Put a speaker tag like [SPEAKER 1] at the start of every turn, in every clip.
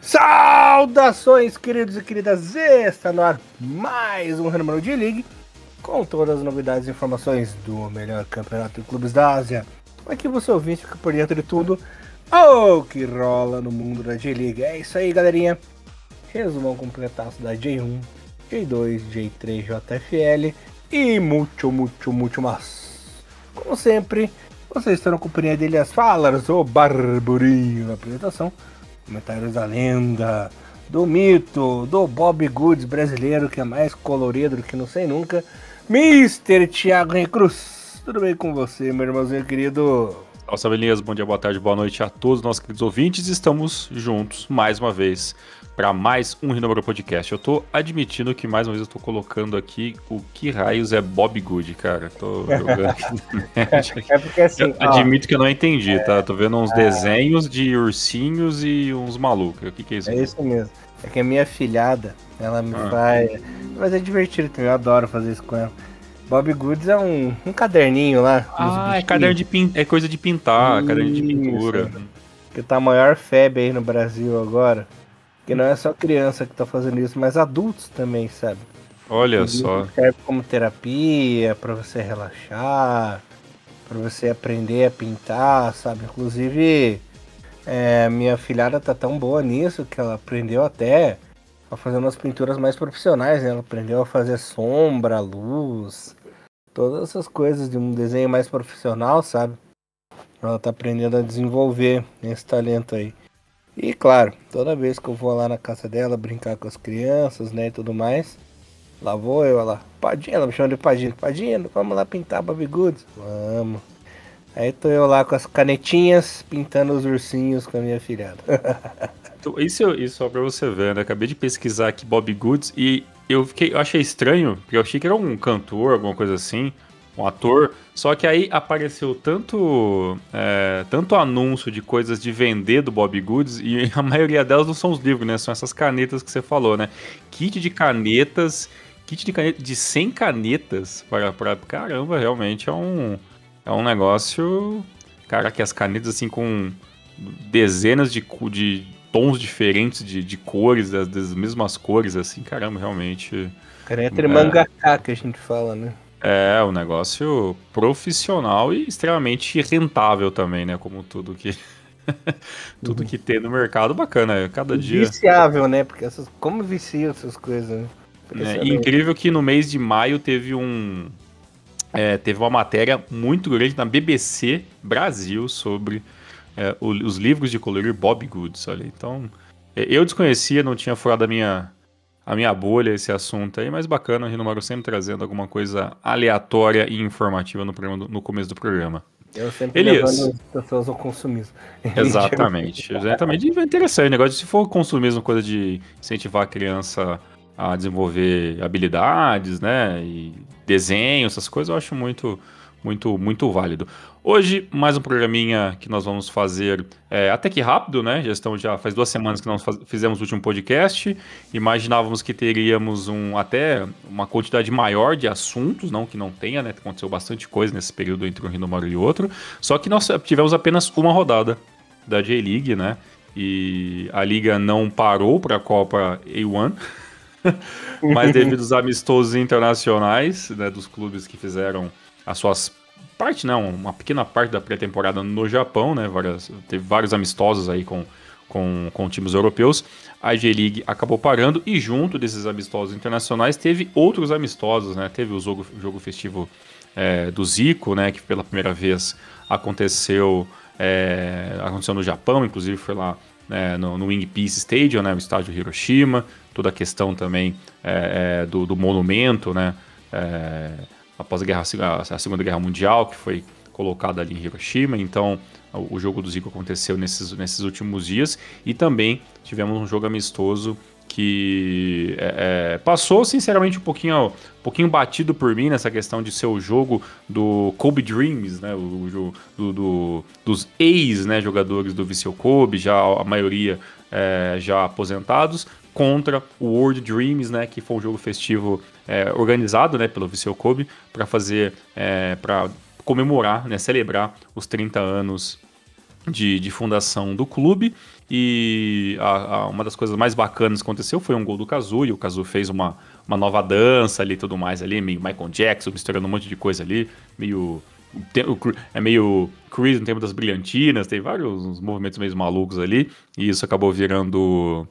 [SPEAKER 1] Saudações, queridos e queridas! Está no ar mais um Renomado de League com todas as novidades e informações do melhor campeonato de clubes da Ásia. Aqui você ouvinte fica por dentro de tudo o que rola no mundo da J-League. É isso aí, galerinha. Resumão completaço da J1, J2, J3, JFL e muito mais. Como sempre, vocês estão na companhia dele, as falas, o Barburinho na apresentação. Comentários da lenda, do mito, do Bob Goods brasileiro, que é mais colorido do que não sei nunca, Mr. Thiago Recruz. Tudo bem com você, meu irmãozinho querido?
[SPEAKER 2] Salve, beleza, bom dia, boa tarde, boa noite a todos os nossos queridos ouvintes. Estamos juntos, mais uma vez, para mais um Renomado Podcast. Eu tô admitindo que, mais uma vez, eu tô colocando aqui o que raios é Bob Good, cara. Tô jogando aqui na net.
[SPEAKER 1] É porque assim...
[SPEAKER 2] Eu admito que eu não entendi, tá? Tô vendo uns desenhos de ursinhos e uns malucos. O que é isso?
[SPEAKER 1] É isso mesmo. É que a minha filhada, ela me faz... Mas é divertido também, eu adoro fazer isso com ela. Bob Goods é um caderninho lá.
[SPEAKER 2] É caderno de é coisa de pintar, caderno de pintura.
[SPEAKER 1] Que tá a maior febre aí no Brasil agora. Que não é só criança que tá fazendo isso, mas adultos também, sabe?
[SPEAKER 2] Olha só.
[SPEAKER 1] Serve como terapia, pra você relaxar, pra você aprender a pintar, sabe? Inclusive, minha filhada tá tão boa nisso que ela aprendeu até a fazer umas pinturas mais profissionais, né? Ela aprendeu a fazer sombra, luz, todas essas coisas de um desenho mais profissional, sabe? Ela tá aprendendo a desenvolver esse talento aí. E claro, toda vez que eu vou lá na casa dela brincar com as crianças, né, e tudo mais, lá vou eu, ela, Padinha, ela me chama de Padinha, Padinha, vamos lá pintar Bob Goods? Vamos. Aí tô eu lá com as canetinhas, pintando os ursinhos com a minha filhada.
[SPEAKER 2] Isso só pra você ver, né? Acabei de pesquisar aqui Bob Goods e eu achei estranho, porque eu achei que era um cantor, alguma coisa assim, um ator, só que aí apareceu tanto anúncio de coisas de vender do Bob Goods e a maioria delas não são os livros, né? São essas canetas que você falou, né? Kit de canetas de 100 canetas para caramba, realmente é um negócio, cara, que as canetas assim com dezenas de tons diferentes de cores, das mesmas cores, assim, caramba, realmente...
[SPEAKER 1] Caneta de mangaka que a gente fala, né?
[SPEAKER 2] É um negócio profissional e extremamente rentável também, né? Como tudo que tem no mercado, bacana. Cada dia.
[SPEAKER 1] Viciável, né? Porque como viciam essas coisas, né?
[SPEAKER 2] E incrível que no mês de maio teve uma matéria muito grande na BBC Brasil sobre os livros de colorir Bob Goods. Olha, então, eu desconhecia, não tinha furado a minha bolha esse assunto aí, mas bacana, o Renomado sempre trazendo alguma coisa aleatória e informativa no começo do programa.
[SPEAKER 1] Eu sempre levando as pessoas ao consumismo.
[SPEAKER 2] Exatamente. Exatamente. É interessante o negócio. Se for consumismo, coisa de incentivar a criança a desenvolver habilidades, né? E desenho, essas coisas, eu acho muito, muito, muito válido. Hoje, mais um programinha que nós vamos fazer até que rápido, né? Já faz 2 semanas que nós fizemos o último podcast. Imaginávamos que teríamos até uma quantidade maior de assuntos, não que não tenha, né? Aconteceu bastante coisa nesse período entre um Renomado e outro. Só que nós tivemos apenas uma rodada da J-League, né? E a liga não parou para a Copa A1. Mas devido aos amistosos internacionais, né, dos clubes que fizeram as suas uma pequena parte da pré-temporada no Japão, né, teve vários amistosos aí com times europeus, a J-League acabou parando e junto desses amistosos internacionais teve outros amistosos, né, teve o jogo festivo do Zico, né, que pela primeira vez aconteceu no Japão, inclusive foi lá no Wing Peace Stadium, né, o estádio Hiroshima, toda a questão também do monumento, né, após a Segunda Guerra Mundial, que foi colocado ali em Hiroshima. Então o jogo do Zico aconteceu nesses últimos dias e também tivemos um jogo amistoso que passou sinceramente um pouquinho batido por mim nessa questão de ser o jogo do Kobe Dreams, né, dos ex, né, jogadores do Vissel Kobe, já a maioria já aposentados, contra o World Dreams, né, que foi um jogo festivo organizado, né, pelo Vissel Kobe para comemorar, né, celebrar os 30 anos de fundação do clube. E uma das coisas mais bacanas que aconteceu foi um gol do Kazu, e o Kazu fez uma nova dança ali e tudo mais ali, meio Michael Jackson, misturando um monte de coisa ali, meio... É meio Creed no tempo das brilhantinas, tem vários movimentos meio malucos ali, e isso acabou virando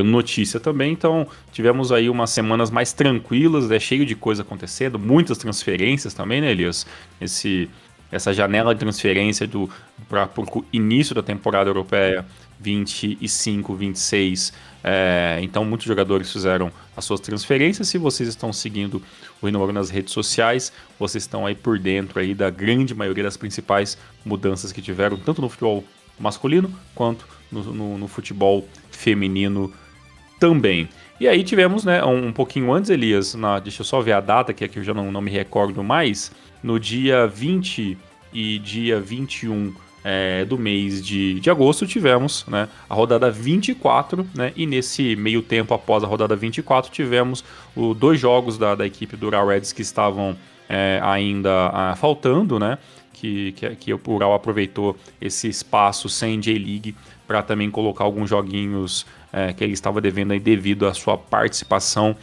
[SPEAKER 2] notícia também. Então tivemos aí umas semanas mais tranquilas, né, cheio de coisa acontecendo, muitas transferências também, né, Elias? Essa janela de transferência para o início da temporada europeia 25, 26. Então, muitos jogadores fizeram as suas transferências. Se vocês estão seguindo o Rinomaru nas redes sociais, vocês estão aí por dentro aí da grande maioria das principais mudanças que tiveram, tanto no futebol masculino quanto no futebol feminino também. E aí tivemos, né, um pouquinho antes, Elias, deixa eu só ver a data, que aqui eu já não me recordo mais, no dia 20 e dia 21 do mês de agosto, tivemos, né, a rodada 24, né, e nesse meio tempo, após a rodada 24, tivemos 2 jogos da equipe do Ural Reds que estavam ainda faltando, né, que o Ural aproveitou esse espaço sem J-League para também colocar alguns joguinhos que ele estava devendo aí devido à sua participação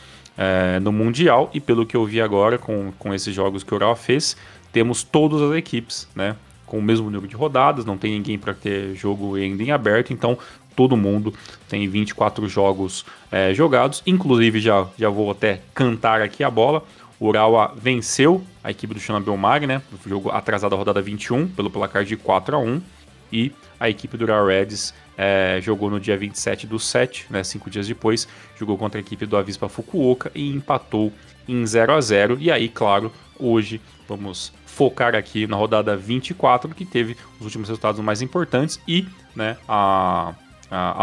[SPEAKER 2] no Mundial. E pelo que eu vi agora com esses jogos que o Ural fez, temos todas as equipes, né, com o mesmo número de rodadas, não tem ninguém para ter jogo ainda em aberto, então todo mundo tem 24 jogos jogados. Inclusive, já vou até cantar aqui a bola. O Urawa venceu a equipe do Shonan Bellmag, né, no jogo atrasado da rodada 21, pelo placar de 4-1, e a equipe do Ural Reds jogou no dia 27/7, né, 5 dias depois, jogou contra a equipe do Avispa Fukuoka e empatou em 0-0. E aí, claro, hoje vamos focar aqui na rodada 24, que teve os últimos resultados mais importantes e, né, a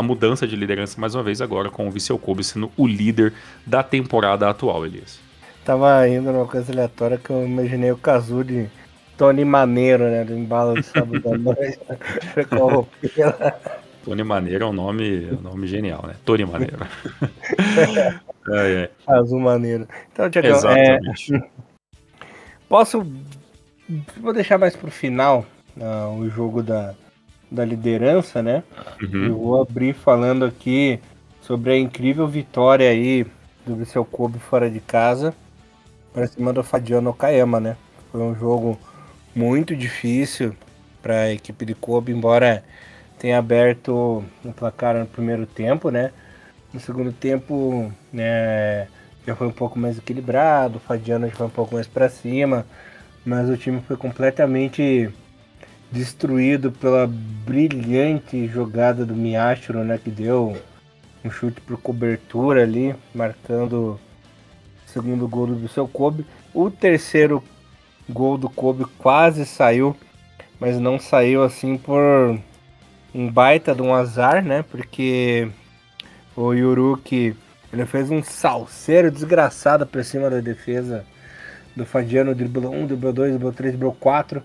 [SPEAKER 2] mudança de liderança mais uma vez agora com o Vissel Kobe sendo o líder da temporada atual, Elias.
[SPEAKER 1] Tava indo numa coisa aleatória que eu imaginei o Kazu de Tony Maneiro, né? Do embalo de sábado da noite.
[SPEAKER 2] Tony Maneiro é um nome genial, né? Tony Maneiro.
[SPEAKER 1] Kazu Maneiro. Então, Tiagão,
[SPEAKER 2] exatamente.
[SPEAKER 1] Vou deixar mais pro final o jogo da liderança, né?
[SPEAKER 2] Uhum.
[SPEAKER 1] Eu vou abrir falando aqui sobre a incrível vitória aí do Vissel Kobe fora de casa para cima do Fadiano Okayama, né? Foi um jogo muito difícil para a equipe de Kobe, embora tenha aberto no placar no primeiro tempo, né? No segundo tempo, né, já foi um pouco mais equilibrado, o Fadiano já foi um pouco mais para cima, mas o time foi completamente destruído pela brilhante jogada do Miyashiro, né, que deu um chute por cobertura ali, marcando o segundo gol do Vissel Kobe. O terceiro gol do Kobe quase saiu, mas não saiu assim por um baita de um azar, né? Porque o Yuruki, ele fez um salseiro desgraçado pra cima da defesa do Fadiano, driblou 1, driblou 2, driblou 3, driblou 4.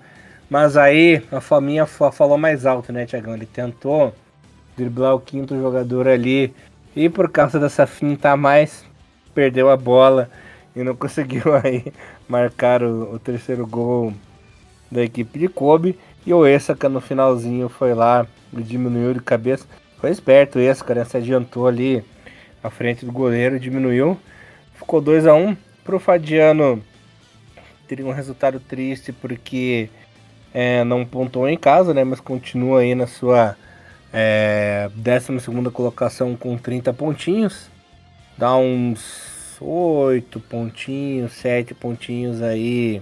[SPEAKER 1] Mas aí a faminha falou mais alto, né, Tiagão? Ele tentou driblar o quinto jogador ali e por causa dessa finta a mais, perdeu a bola e não conseguiu aí marcar o terceiro gol da equipe de Kobe. E o Esaka no finalzinho foi lá e diminuiu de cabeça. Foi esperto o Esaka, né? Se adiantou ali à frente do goleiro, diminuiu. Ficou 2-1 pro Fadiano. Teria um resultado triste porque não pontuou em casa, né? Mas continua aí na sua 12ª colocação com 30 pontinhos. Dá uns 8 pontinhos, 7 pontinhos aí.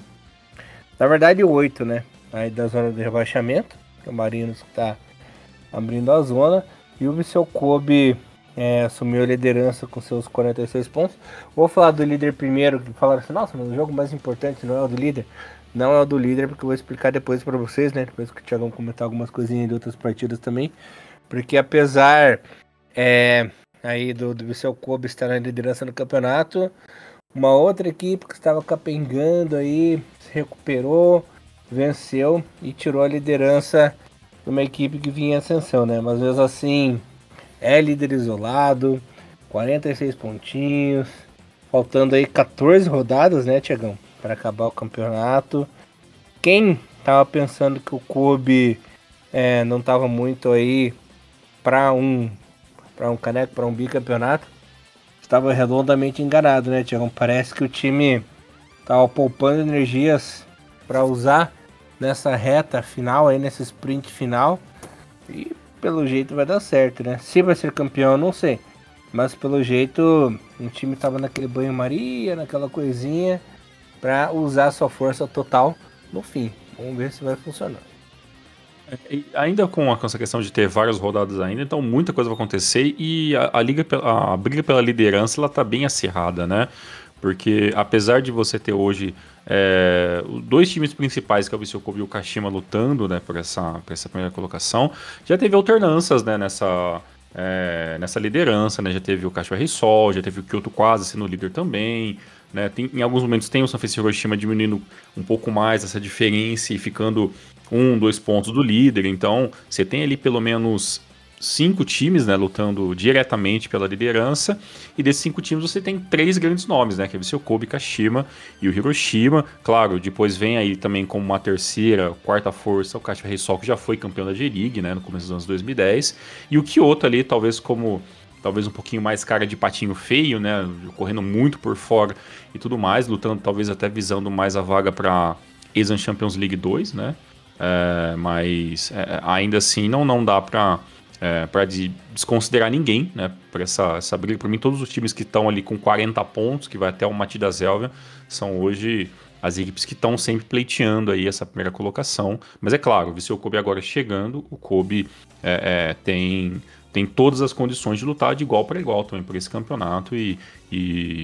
[SPEAKER 1] Na verdade 8, né? Aí da zona de rebaixamento. O Marinos que tá abrindo a zona. E o Vissel Kobe assumiu a liderança com seus 46 pontos. Vou falar do líder primeiro, que falaram assim, nossa, mas o jogo mais importante não é o do líder. Não é o do líder, porque eu vou explicar depois pra vocês, né? Depois que o Thiago comentar algumas coisinhas de outras partidas também. Porque apesar aí do Vissel Kobe estar na liderança no campeonato, uma outra equipe que estava capengando aí, se recuperou, venceu e tirou a liderança de uma equipe que vinha em ascensão, né? Mas mesmo assim, é líder isolado, 46 pontinhos, faltando aí 14 rodadas, né, Tiagão? Para acabar o campeonato. Quem tava pensando que o Kobe não tava muito aí para um caneco, para um bicampeonato, estava redondamente enganado, né, Tiagão? Parece que o time estava poupando energias para usar nessa reta final, aí nesse sprint final, e pelo jeito vai dar certo, né? Se vai ser campeão, eu não sei, mas pelo jeito o time estava naquele banho-maria, naquela coisinha, para usar sua força total no fim. Vamos ver se vai funcionar.
[SPEAKER 2] E ainda com essa questão de ter várias rodadas ainda, então muita coisa vai acontecer e a briga pela liderança ela tá bem acirrada, né? Porque apesar de você ter hoje dois times principais, que é o Viseu Kobe e o Kashima, lutando, né, por essa primeira colocação, já teve alternâncias, né, nessa liderança, né? Já teve o Kashima Reysol, já teve o Kyoto quase sendo líder também, né? Em alguns momentos tem o Sanfrecce Hiroshima diminuindo um pouco mais essa diferença e ficando 2 pontos do líder. Então você tem ali pelo menos 5 times, né, lutando diretamente pela liderança, e desses 5 times você tem 3 grandes nomes, né, que é o Viseu Kobe, Kashima e o Hiroshima. Claro, depois vem aí também como uma terceira, quarta força o Kashima Reysol, que já foi campeão da J-League, né, no começo dos anos 2010, e o Kyoto ali talvez um pouquinho mais cara de patinho feio, né, correndo muito por fora e tudo mais, lutando talvez até visando mais a vaga para Asian Champions League 2, né, mas ainda assim não dá para desconsiderar ninguém, né, para essa briga. Para mim, todos os times que estão ali com 40 pontos, que vai até o Matidas Zelvia, são hoje as equipes que estão sempre pleiteando aí essa primeira colocação. Mas é claro, o Viseu Kobe agora chegando, o Kobe tem todas as condições de lutar de igual para igual também por esse campeonato, e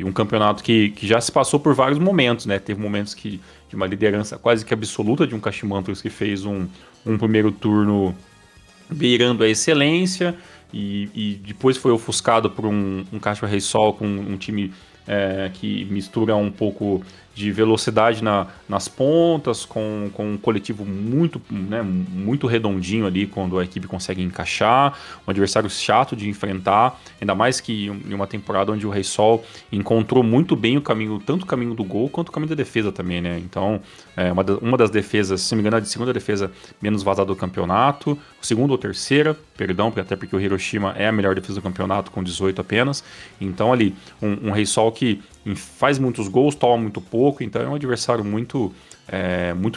[SPEAKER 2] um campeonato que já se passou por vários momentos, né? Teve momentos de uma liderança quase que absoluta de um Kashima Antlers, que fez um primeiro turno beirando a excelência, e depois foi ofuscado por um Kashima Reysol com um time que mistura um pouco de velocidade nas pontas, com um coletivo muito, né, muito redondinho ali quando a equipe consegue encaixar, um adversário chato de enfrentar, ainda mais que em uma temporada onde o Reysol encontrou muito bem tanto o caminho do gol quanto o caminho da defesa também, né? Então, uma das defesas, se não me engano, a segunda defesa menos vazada do campeonato, segunda ou terceira, perdão, até porque o Hiroshima é a melhor defesa do campeonato com 18 apenas. Então ali, um Reysol que faz muitos gols, toma muito pouco, então é um adversário muito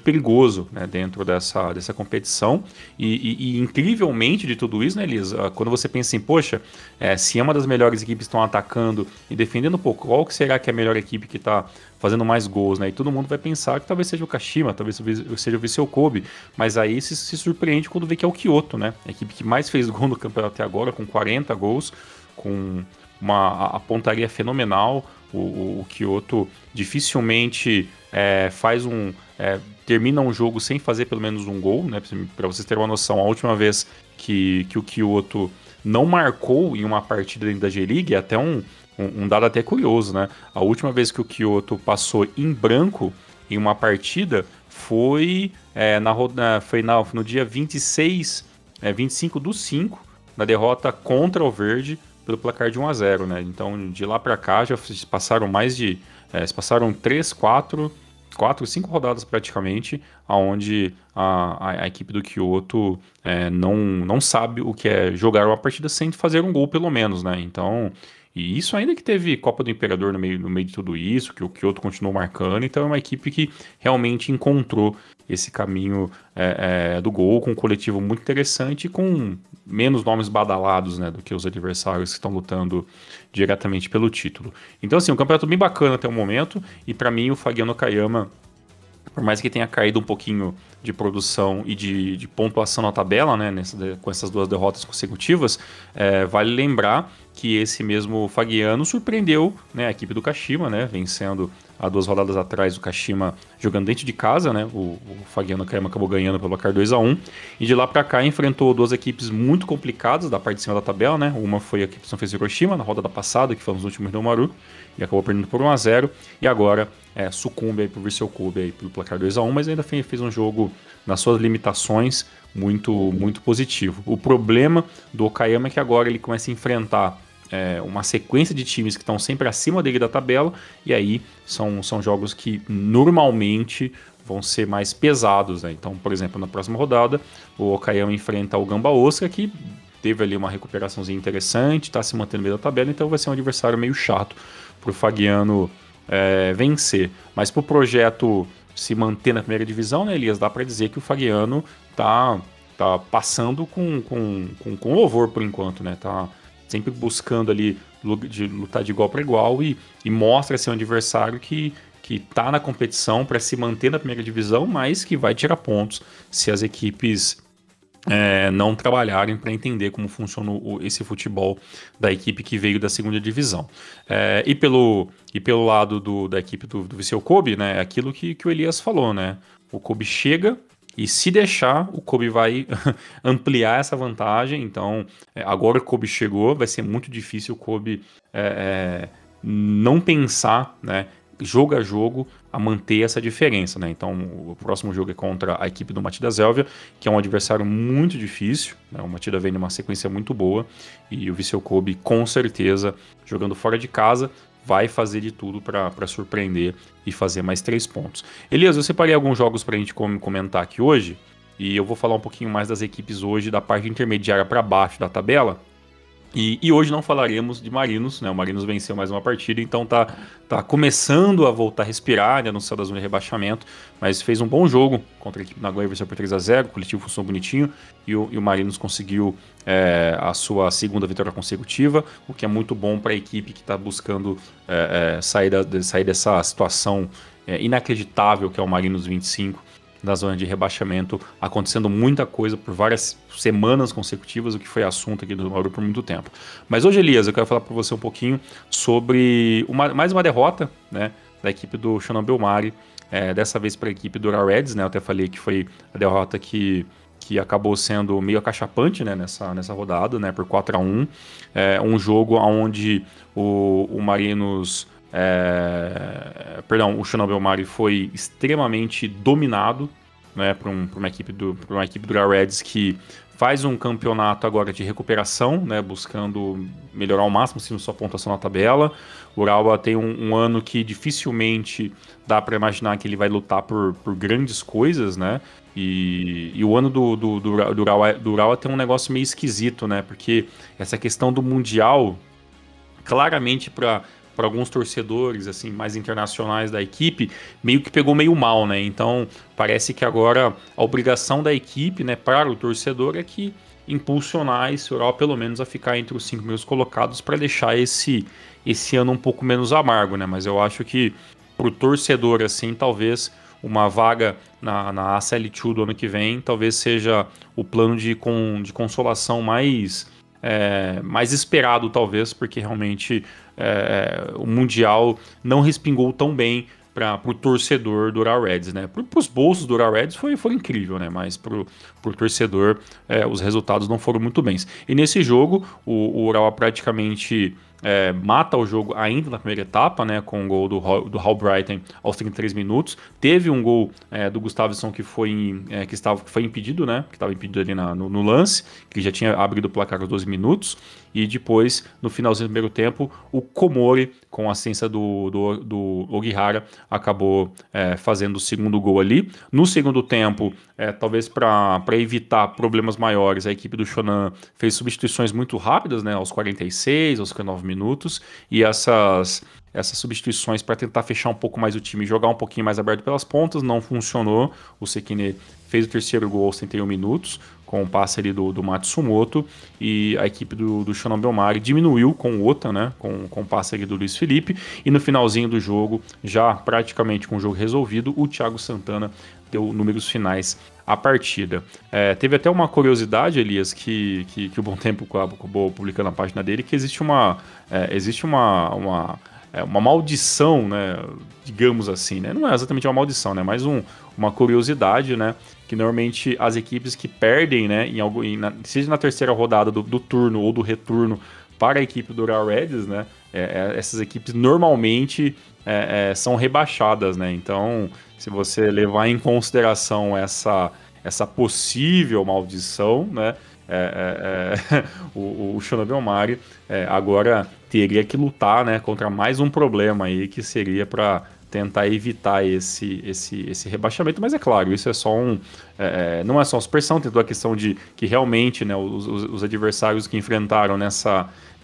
[SPEAKER 2] perigoso, né, dentro dessa competição. E incrivelmente de tudo isso, né, Elisa, quando você pensa assim, poxa, se é uma das melhores equipes que estão atacando e defendendo um pouco, qual que será que é a melhor equipe que está fazendo mais gols, né? E todo mundo vai pensar que talvez seja o Kashima, talvez seja o Viseu Kobe, mas aí se surpreende quando vê que é o Kyoto, né? A equipe que mais fez gol no campeonato até agora, com 40 gols, com a pontaria fenomenal. O Kyoto dificilmente termina um jogo sem fazer pelo menos um gol, né? Para vocês terem uma noção, a última vez que o Kyoto não marcou em uma partida dentro da J-League, é até um dado até curioso, né? A última vez que o Kyoto passou em branco em uma partida foi no dia 25/5, na derrota contra o Verde, pelo placar de 1-0, né? Então, de lá para cá, já passaram passaram 5 rodadas praticamente, onde a equipe do Kyoto não sabe o que é jogar uma partida sem fazer um gol, pelo menos, né? Então, e isso ainda que teve Copa do Imperador no meio de tudo isso, que o Kyoto continuou marcando, então é uma equipe que realmente encontrou esse caminho do gol, com um coletivo muito interessante e com menos nomes badalados, né, do que os adversários que estão lutando diretamente pelo título. Então, assim, um campeonato bem bacana até o momento, e para mim o Fagiano Kayama, por mais que tenha caído um pouquinho de produção e de pontuação na tabela, né, com essas 2 derrotas consecutivas, vale lembrar que esse mesmo Fagiano surpreendeu, né, a equipe do Kashima, né, vencendo há 2 rodadas atrás o Kashima jogando dentro de casa, né, o Fagiano Kayama acabou ganhando pelo placar 2-1, e de lá para cá enfrentou 2 equipes muito complicadas da parte de cima da tabela, né, uma foi a equipe do Sanfrecce Hiroshima na rodada passada, que foi nos últimos do Maru, e acabou perdendo por 1-0, e agora sucumbe aí pro Viseu Kobe aí pelo placar 2-1, mas ainda fez um jogo nas suas limitações muito, muito positivo. O problema do Okayama é que agora ele começa a enfrentar uma sequência de times que estão sempre acima dele da tabela, e aí são jogos que normalmente vão ser mais pesados, né? Então, por exemplo, na próxima rodada, o Okayama enfrenta o Gamba Osaka, que teve ali uma recuperaçãozinha interessante, está se mantendo no meio da tabela, então vai ser um adversário meio chato para o Fagiano vencer. Mas para o projeto se manter na primeira divisão, né, Elias, dá para dizer que o Fagiano tá passando com louvor por enquanto, né? Tá sempre buscando ali lutar de igual para igual e mostra ser um adversário que tá na competição para se manter na primeira divisão, mas que vai tirar pontos se as equipes não trabalharem para entender como funciona esse futebol da equipe que veio da segunda divisão. E pelo lado da equipe do Vissel Kobe, né, é aquilo que o Elias falou, né? O Kobe chega e se deixar, o Kobe vai ampliar essa vantagem. Então, agora o Kobe chegou, vai ser muito difícil o Kobe não pensar, né, jogo a jogo, a manter essa diferença, né? Então, o próximo jogo é contra a equipe do Matida Zélvia, que é um adversário muito difícil, né? O Matida vem numa sequência muito boa e o Vissel Kobe, com certeza, jogando fora de casa, vai fazer de tudo para surpreender e fazer mais 3 pontos. Elias, eu separei alguns jogos para a gente comentar aqui hoje, e eu vou falar um pouquinho mais das equipes hoje, da parte intermediária para baixo da tabela. E hoje não falaremos de Marinos, né? O Marinos venceu mais uma partida, então tá começando a voltar a respirar, né, no céu da zona de rebaixamento, mas fez um bom jogo contra a equipe da Nagoya, venceu por 3-0, o coletivo funcionou bonitinho, e o Marinos conseguiu a sua segunda vitória consecutiva, o que é muito bom para a equipe que está buscando sair dessa situação inacreditável que é o Marinos 25, na zona de rebaixamento, acontecendo muita coisa por várias semanas consecutivas, o que foi assunto aqui do Mauro por muito tempo. Mas hoje, Elias, eu quero falar para você um pouquinho sobre mais uma derrota, né, da equipe do Shonan Bellmare, dessa vez para a equipe do Ura Reds, né, eu até falei que foi a derrota que acabou sendo meio acachapante, né, nessa rodada, né, por 4-1, um jogo onde o Marinos... o Shonan Bellmare foi extremamente dominado, né, por uma equipe do Ura Reds que faz um campeonato agora de recuperação, né, buscando melhorar ao máximo sua pontuação na tabela. O Urawa tem um ano que dificilmente dá para imaginar que ele vai lutar por grandes coisas, né? E o ano do Urawa tem um negócio meio esquisito, né? Porque essa questão do Mundial, claramente para alguns torcedores assim mais internacionais da equipe, meio que pegou meio mal, né? Então parece que agora a obrigação da equipe, né, para o torcedor é que impulsionar esse Urawa pelo menos a ficar entre os 5 primeiros colocados para deixar esse ano um pouco menos amargo, né? Mas eu acho que pro torcedor assim, talvez uma vaga na ACL2 do ano que vem talvez seja o plano de consolação mais esperado, talvez, porque realmente o Mundial não respingou tão bem para o torcedor do Ura Reds, né? Para os bolsos do Ura Reds foi incrível, né? Mas para o torcedor os resultados não foram muito bens. E nesse jogo o Urawa praticamente mata o jogo ainda na primeira etapa, né, com o gol do Hal Brighton aos 33 minutos. Teve um gol do Gustavsson que foi impedido, né, que estava impedido ali no lance, que já tinha abrido o placar aos 12 minutos. E depois, no finalzinho do primeiro tempo, o Komori, com a assistência do Ogihara, acabou fazendo o segundo gol ali. No segundo tempo, talvez para evitar problemas maiores, a equipe do Shonan fez substituições muito rápidas, né, aos 46, aos 59 minutos, e essas substituições para tentar fechar um pouco mais o time e jogar um pouquinho mais aberto pelas pontas não funcionou. O Sekine fez o terceiro gol aos 31 minutos, com o passe ali do Matsumoto, e a equipe do Shonan Bellmare diminuiu com o Ota, né, com o passe ali do Luiz Felipe, e no finalzinho do jogo, já praticamente com o jogo resolvido, o Thiago Santana deu números finais à partida. Teve até uma curiosidade, Elias, que o Bom Tempo acabou publicando na página dele, que existe uma maldição, né, digamos assim, né? Não é exatamente uma maldição, né, mas uma curiosidade, né, que normalmente as equipes que perdem, né, seja na terceira rodada do turno ou do retorno para a equipe do Ura Reds, né, essas equipes normalmente são rebaixadas, né? Então, se você levar em consideração essa possível maldição, né, o Shonan Bellmare agora teria que lutar, né, contra mais um problema aí, que seria para tentar evitar esse rebaixamento, mas é claro, isso é só não é só uma suspensão, tem toda a questão de que realmente, né, os adversários que enfrentaram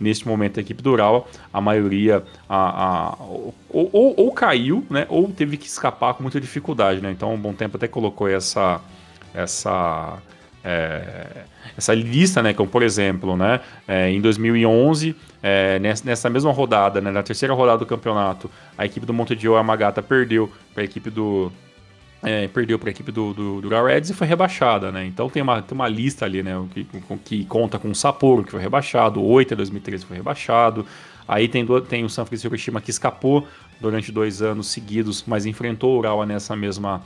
[SPEAKER 2] neste momento a equipe do Urawa, a maioria ou caiu, né, ou teve que escapar com muita dificuldade, né, então o Bom Tempo até colocou essa lista, né, como por exemplo, né, em 2011, nessa mesma rodada, né, na terceira rodada do campeonato, a equipe do Montedio Yamagata perdeu para a equipe do Urawa Reds e foi rebaixada, né? Então tem uma lista ali, né? Que conta com o Sapporo, que foi rebaixado, o Oita 2013 foi rebaixado. Aí tem o Sanfrecce Hiroshima que escapou durante 2 anos seguidos, mas enfrentou o Urawa nessa mesma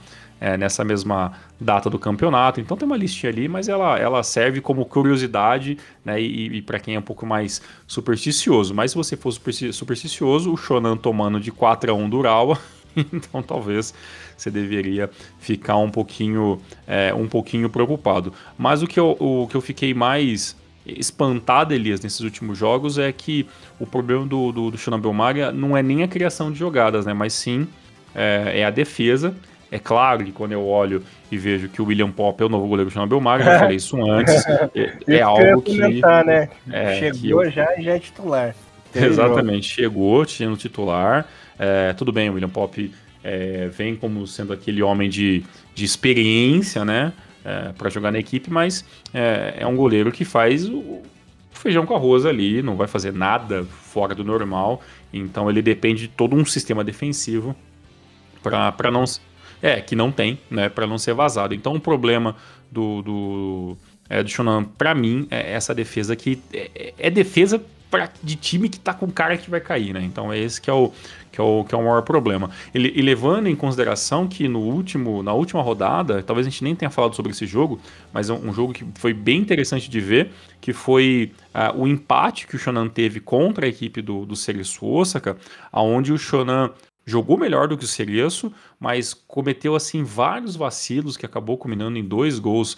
[SPEAKER 2] data do campeonato. Então tem uma listinha ali, mas ela serve como curiosidade, né? E para quem é um pouco mais supersticioso. Mas se você for supersticioso, o Shonan tomando de 4-1 do Urawa, então talvez você deveria ficar um pouquinho preocupado. Mas o que eu fiquei mais espantado, Elias, nesses últimos jogos é que o problema do Shonan Bellmare não é nem a criação de jogadas, né? Mas sim é a defesa. É claro que quando eu olho e vejo que o William Popp é o novo goleiro do Shonan Bellmare, já falei isso antes, é algo que...
[SPEAKER 1] Né? Chegou já e já é titular.
[SPEAKER 2] Exatamente, chegou, tinha titular. Tudo bem, o William Popp vem como sendo aquele homem de experiência, né, para jogar na equipe, mas é um goleiro que faz o feijão com arroz ali, não vai fazer nada fora do normal, então ele depende de todo um sistema defensivo para não... que não tem, né, para não ser vazado. Então o problema do Shonan, para mim, é essa defesa que é defesa de time que tá com cara que vai cair, né? Então é esse que é o maior problema. E levando em consideração que na última rodada, talvez a gente nem tenha falado sobre esse jogo, mas é um jogo que foi bem interessante de ver, que foi o empate que o Shonan teve contra a equipe do Cereço Osaka, onde o Shonan jogou melhor do que o Cereço, mas cometeu assim vários vacilos que acabou culminando em 2 gols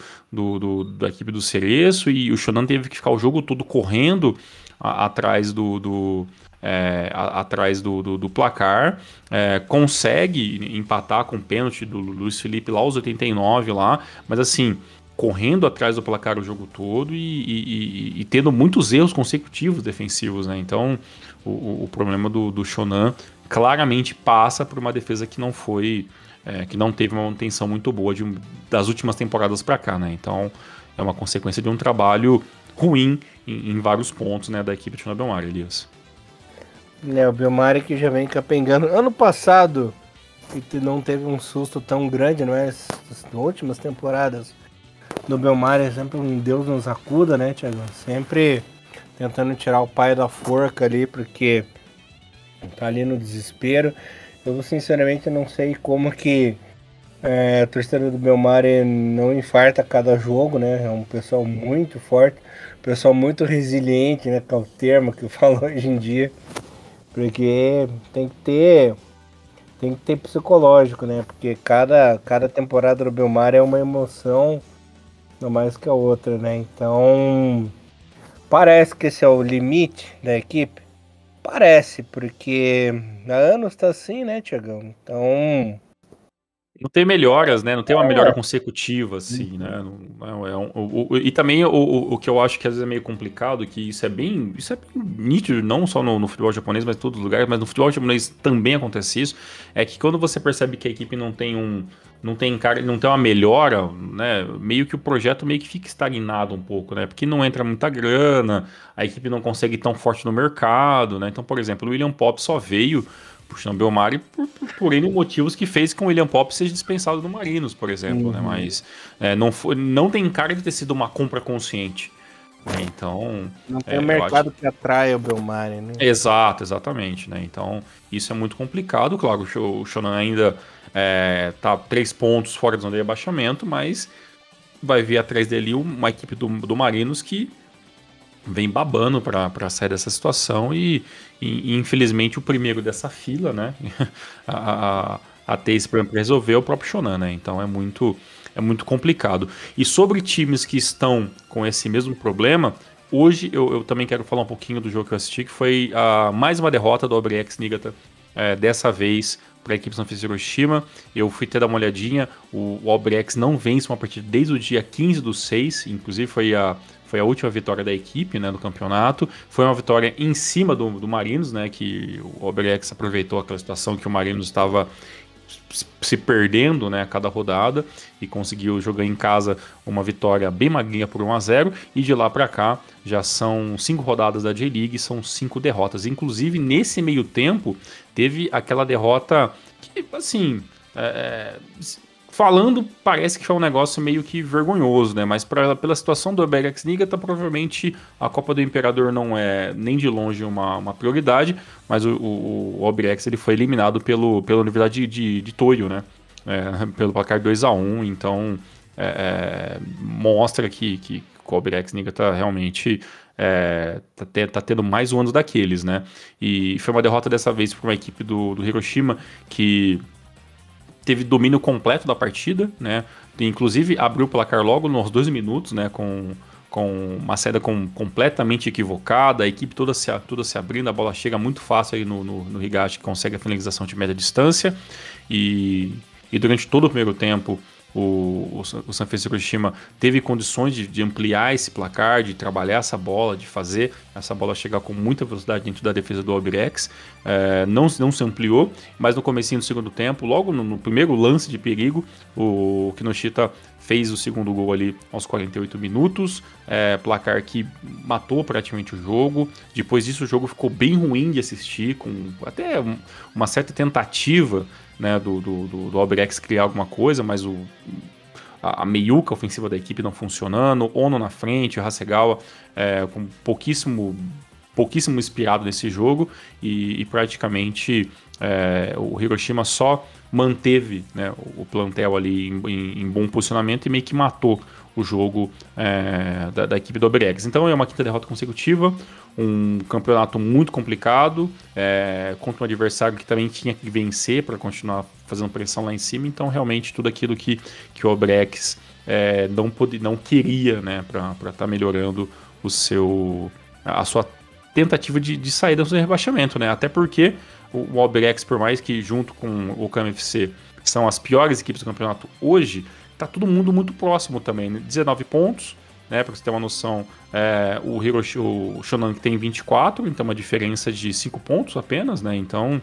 [SPEAKER 2] da equipe do Cereço, e o Shonan teve que ficar o jogo todo correndo atrás do placar, consegue empatar com o pênalti do Luiz Felipe lá aos 89 lá, mas assim, correndo atrás do placar o jogo todo e tendo muitos erros consecutivos defensivos, né? Então o problema do Shonan claramente passa por uma defesa que não teve uma manutenção muito boa das últimas temporadas para cá, né? Então é uma consequência de um trabalho ruim em vários pontos, né, da equipe de Shonan Bellmare, Elias.
[SPEAKER 1] O Bellmare que já vem capengando. Ano passado não teve um susto tão grande, não é? As últimas temporadas do Bellmare, sempre um Deus nos acuda, né, Thiago? Sempre tentando tirar o pai da forca ali, porque tá ali no desespero. Eu sinceramente não sei como que a torcida do Bellmare não infarta cada jogo, né? É um pessoal muito forte, pessoal muito resiliente, né? Que é o termo que eu falo hoje em dia. Porque tem que ter psicológico, né? Porque cada temporada do Bellmare é uma emoção, não mais que a outra, né? Então parece que esse é o limite da equipe. Parece, porque há anos tá assim, né, Thiagão? Então...
[SPEAKER 2] Não tem melhoras, né? Não tem uma melhora consecutiva, assim, né? E também o que eu acho que às vezes é meio complicado, que isso é bem nítido, não só no futebol japonês, mas em todos os lugares, mas no futebol japonês também acontece isso, é que quando você percebe que a equipe não tem uma melhora, né? Meio que o projeto meio que fica estagnado um pouco, né? Porque não entra muita grana, a equipe não consegue ir tão forte no mercado, né? Então, por exemplo, o William Popp só veio puxando Bellmare por N motivos que fez com o William Popp seja dispensado do Marinos, por exemplo, né? Mas não tem cara de ter sido uma compra consciente. Né? Então...
[SPEAKER 1] Não tem um mercado que atrai o Bellmare, né?
[SPEAKER 2] Exatamente, né? Então, isso é muito complicado. Claro, o Shonan ainda tá 3 pontos fora da zona de rebaixamento, mas vai vir atrás dele uma equipe do Marinos que vem babando para sair dessa situação e infelizmente o primeiro dessa fila, né, a ter esse problema para resolver é o próprio Shonan, né, então é muito complicado. E sobre times que estão com esse mesmo problema, hoje eu também quero falar um pouquinho do jogo que eu assisti, que foi mais uma derrota do Aubrey X Niigata, dessa vez para a equipe Sanfrecce Hiroshima. Eu fui ter dar uma olhadinha, o Albirex não vence uma partida desde o dia 15/6, inclusive foi a última vitória da equipe, né, no campeonato. Foi uma vitória em cima do Marinos, né, que o Albirex aproveitou aquela situação que o Marinos estava se perdendo, né, a cada rodada, e conseguiu jogar em casa uma vitória bem magrinha por 1-0, e de lá para cá já são 5 rodadas da J-League, são 5 derrotas. Inclusive, nesse meio tempo, teve aquela derrota que, assim, falando, parece que foi um negócio meio que vergonhoso, né? Mas pela situação do Albirex Niigata, provavelmente a Copa do Imperador não é nem de longe uma prioridade, mas o Albirex ele foi eliminado pela Universidade de Toyo, né? Pelo placar 2-1, então mostra que o Albirex Niigata realmente tá tendo mais um ano daqueles, né? E foi uma derrota dessa vez para uma equipe do Hiroshima que teve domínio completo da partida, né? Inclusive abriu o placar logo nos 2 minutos, né? Com uma saída completamente equivocada, a equipe toda se abrindo, a bola chega muito fácil aí no Higashi, que consegue a finalização de média distância, e durante todo o primeiro tempo o Sanfrecce Hiroshima teve condições de ampliar esse placar, de trabalhar essa bola, de fazer essa bola chegar com muita velocidade dentro da defesa do Albirex. Não se ampliou, mas no comecinho do segundo tempo, logo no primeiro lance de perigo, o Kinoshita fez o segundo gol ali aos 48 minutos, placar que matou praticamente o jogo. Depois disso o jogo ficou bem ruim de assistir, com até uma certa tentativa, né, do Albirex criar alguma coisa, mas a meiuca ofensiva da equipe não funcionando, Ono na frente, o Hasegawa com pouquíssimo inspirado nesse jogo, e praticamente o Hiroshima só manteve, né, o plantel ali em bom posicionamento e meio que matou o jogo da equipe do Albirex. Então é uma quinta derrota consecutiva, um campeonato muito complicado, contra um adversário que também tinha que vencer para continuar fazendo pressão lá em cima. Então realmente tudo aquilo que o Albirex não queria, né, para estar melhorando a sua tentativa de saída do rebaixamento, né? Até porque o Albirex, por mais que junto com o KMFC são as piores equipes do campeonato hoje, tá todo mundo muito próximo também, né? 19 pontos, né? Para você ter uma noção, o Shonan tem 24, então uma diferença de 5 pontos apenas, né? Então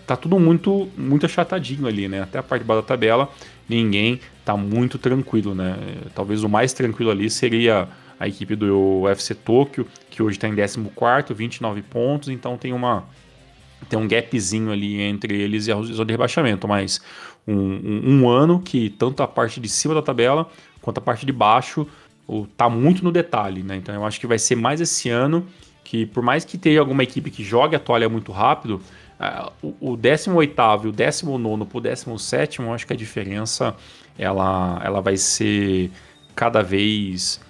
[SPEAKER 2] tá tudo muito achatadinho ali, né? Até a parte de baixo da tabela, ninguém tá muito tranquilo, né? Talvez o mais tranquilo ali seria a equipe do UFC Tóquio, que hoje está em 14º, 29 pontos, então tem um gapzinho ali entre eles e a zona de rebaixamento, mas um ano que tanto a parte de cima da tabela quanto a parte de baixo tá muito no detalhe, né? Então eu acho que vai ser mais esse ano, que por mais que tenha alguma equipe que jogue a toalha muito rápido, o 18º e o 19º pro 17º, eu acho que a diferença ela vai ser cada vez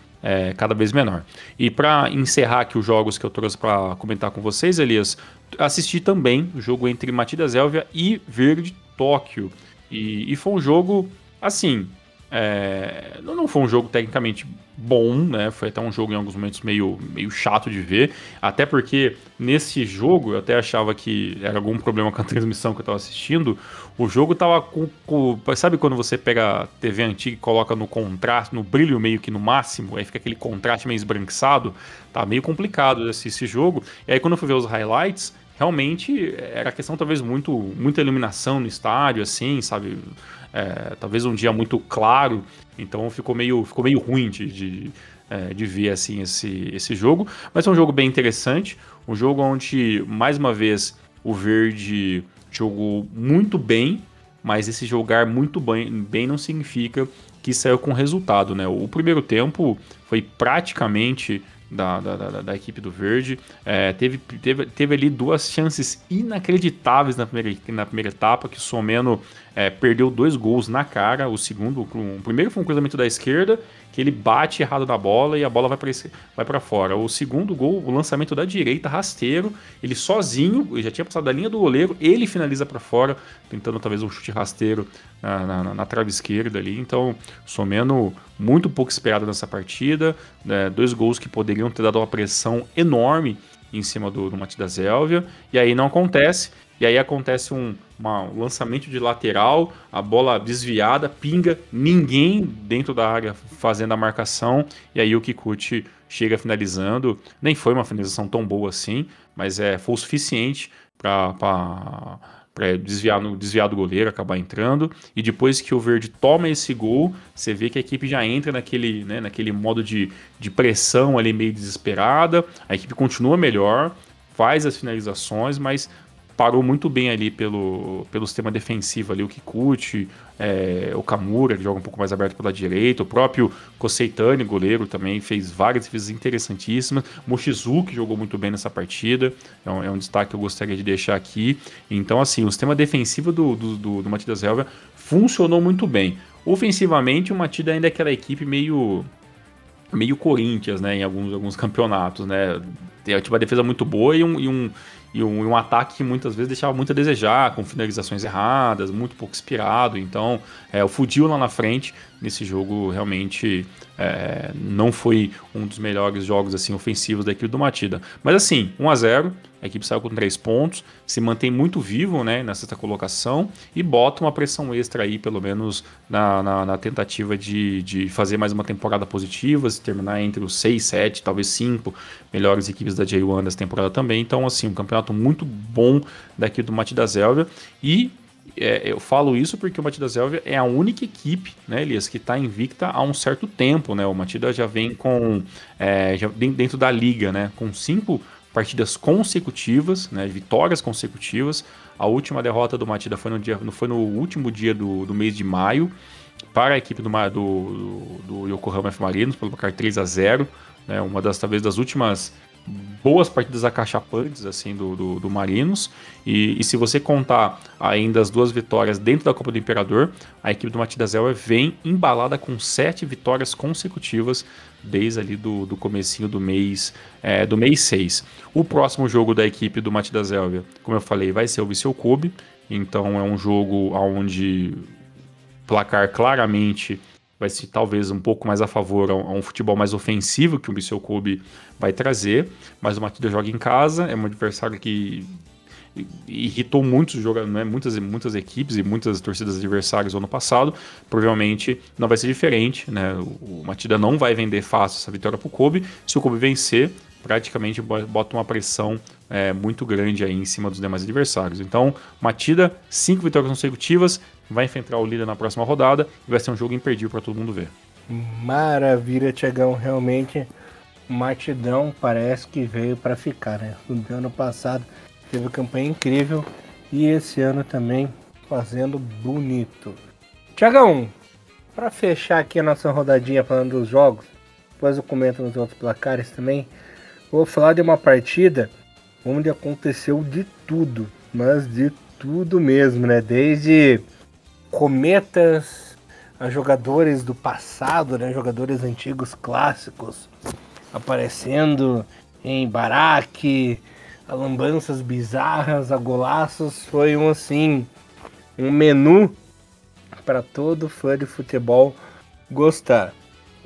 [SPEAKER 2] menor. E para encerrar aqui os jogos que eu trouxe para comentar com vocês, Elias, assisti também o jogo entre Matida Zélvia e Verde Tóquio. E foi um jogo, assim, não foi um jogo tecnicamente bom, né? Foi até um jogo em alguns momentos meio chato de ver, até porque nesse jogo eu até achava que era algum problema com a transmissão que eu estava assistindo. O jogo tava sabe quando você pega a TV antiga e coloca no contraste, no brilho meio que no máximo, aí fica aquele contraste meio esbranquiçado? Tá meio complicado esse jogo. E aí quando eu fui ver os highlights, realmente era questão talvez muita iluminação no estádio, assim, sabe? Talvez um dia muito claro, então ficou meio ruim de ver assim esse jogo, mas é um jogo bem interessante, um jogo onde mais uma vez o Verde jogou muito bem, mas esse jogar muito bem não significa que saiu com resultado, né? O primeiro tempo foi praticamente da equipe do Verde, teve ali 2 chances inacreditáveis na primeira etapa, que o Someno perdeu 2 gols na cara. O primeiro foi um cruzamento da esquerda, que ele bate errado na bola e a bola vai para fora. O segundo gol, o lançamento da direita, rasteiro, ele sozinho, ele já tinha passado da linha do goleiro, ele finaliza para fora, tentando talvez um chute rasteiro na trave esquerda ali. Então, Someno muito pouco esperado nessa partida, 2 gols que poderiam ter dado uma pressão enorme em cima do Matida Zélvia, e aí não acontece. e aí acontece um lançamento de lateral, a bola desviada, pinga, ninguém dentro da área fazendo a marcação, e aí o Kikuchi chega finalizando. Nem foi uma finalização tão boa assim, mas foi o suficiente para desviar do goleiro, acabar entrando. E depois que o Verde toma esse gol, você vê que a equipe já entra naquele modo de pressão ali meio desesperada. A equipe continua melhor, faz as finalizações, mas parou muito bem ali pelo sistema defensivo ali, o Kikuchi, o Kamura, que joga um pouco mais aberto pela direita, o próprio Koseitani, goleiro, também fez várias defesas interessantíssimas, Mochizuki jogou muito bem nessa partida, é um destaque que eu gostaria de deixar aqui. Então, assim, o sistema defensivo do Matidas Helvia funcionou muito bem. Ofensivamente, o Matidas ainda é aquela equipe meio Corinthians, né, em alguns campeonatos, né, tem uma defesa muito boa e um ataque que muitas vezes deixava muito a desejar, com finalizações erradas, muito pouco inspirado. Então, o Fudil lá na frente, nesse jogo, realmente não foi um dos melhores jogos assim, ofensivos da equipe do Matida. Mas assim, 1-0, a equipe saiu com 3 pontos, se mantém muito vivo, né, na sexta colocação e bota uma pressão extra aí, pelo menos na tentativa de fazer mais uma temporada positiva, se terminar entre os 6, 7, talvez 5 melhores equipes da J1 dessa temporada também. Então, assim, um campeonato muito bom daqui do Matidas Helvia. E eu falo isso porque o Matidas Helvia é a única equipe, né, Elias, que está invicta há um certo tempo, né? O Matidas já vem dentro da liga, né, com 5 partidas consecutivas, né, vitórias consecutivas. A última derrota do Matidas foi no último dia do mês de maio para a equipe do Yokohama F Marinos pelo placar 3-0, né, uma talvez das últimas boas partidas acachapantes assim, do Marinos, e se você contar ainda as 2 vitórias dentro da Copa do Imperador, a equipe do Matidas Helvia vem embalada com 7 vitórias consecutivas desde ali do comecinho do mês 6. O próximo jogo da equipe do Matidas Helvia, como eu falei, vai ser o Viseu Kobe, então é um jogo onde placar claramente vai ser talvez um pouco mais a favor a um futebol mais ofensivo que o Viseu Kobe vai trazer, mas o Matidas joga em casa, é um adversário que irritou muitos jogadores, né, muitas equipes e muitas torcidas adversárias no ano passado. Provavelmente não vai ser diferente, né? O Matidas não vai vender fácil essa vitória para o Kobe. Se o Kobe vencer, praticamente bota uma pressão muito grande aí em cima dos demais adversários. Então, Matidas, 5 vitórias consecutivas, vai enfrentar o líder na próxima rodada e vai ser um jogo imperdível para todo mundo ver.
[SPEAKER 1] Maravilha, Tiagão. Realmente, o Matidão parece que veio para ficar, né? No ano passado teve uma campanha incrível e esse ano também fazendo bonito. Tiagão, para fechar aqui a nossa rodadinha falando dos jogos, depois eu comento nos outros placares também, vou falar de uma partida onde aconteceu de tudo, mas de tudo mesmo, né? Desde cometas a jogadores do passado, né? Jogadores antigos clássicos aparecendo em baraque, a lambanças bizarras, a golaços. Foi um menu para todo fã de futebol gostar.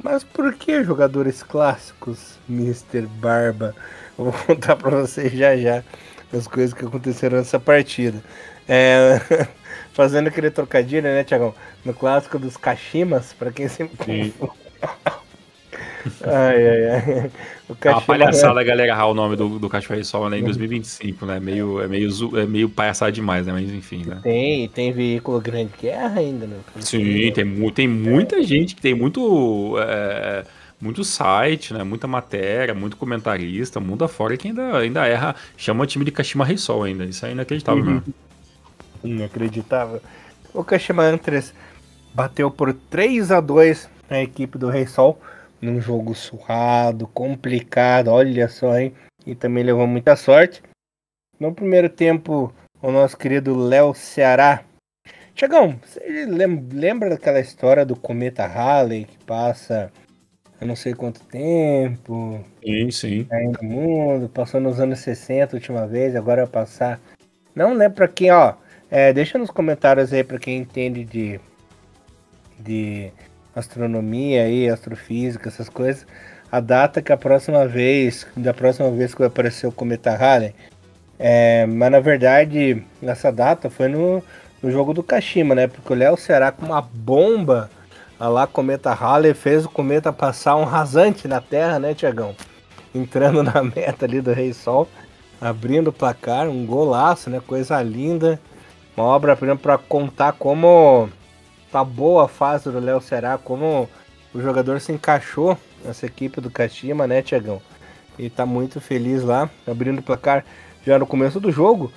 [SPEAKER 1] Mas por que jogadores clássicos, Mr. Barba? Eu vou contar para vocês já as coisas que aconteceram nessa partida. Fazendo aquele trocadilho, né, Thiagão? No clássico dos Kashimas, para quem sempre confunde. Ai.
[SPEAKER 2] É uma palhaçada a galera errar o nome do Cachorro Sol, né, em 2025, né? É meio palhaçada demais, né? Mas enfim, né?
[SPEAKER 1] Tem veículo Grande Guerra ainda, né?
[SPEAKER 2] Sim, tem muita gente que tem muito site, né? Muita matéria, muito comentarista, mundo afora que ainda erra, chama o time de Kashima Reysol ainda. Isso é inacreditável, mesmo.
[SPEAKER 1] Inacreditável. O Kashima Antlers bateu por 3-2 na equipe do Reysol, num jogo surrado, complicado, olha só, hein? E também levou muita sorte. No primeiro tempo, o nosso querido Léo Ceará. Tiagão, você lembra daquela história do cometa Halley que passa eu não sei quanto tempo?
[SPEAKER 2] Sim.
[SPEAKER 1] Aí no mundo, passou nos anos 60 a última vez, agora vai passar. Não lembro pra quem, ó. Deixa nos comentários aí pra quem entende de astronomia aí, astrofísica, essas coisas. A data que da próxima vez que vai aparecer o cometa Halley. Mas na verdade, nessa data foi no jogo do Kashima, né? Porque o Léo Ceará com uma bomba, a lá Cometa Halley, fez o Cometa passar um rasante na terra, né, Tiagão? Entrando na meta ali do Rei Sol, abrindo o placar, um golaço, né? Coisa linda. Uma obra-prima para contar como tá boa a fase do Léo Ceará, como o jogador se encaixou nessa equipe do Kashima, né, Tiagão? E tá muito feliz lá, abrindo o placar já no começo do jogo.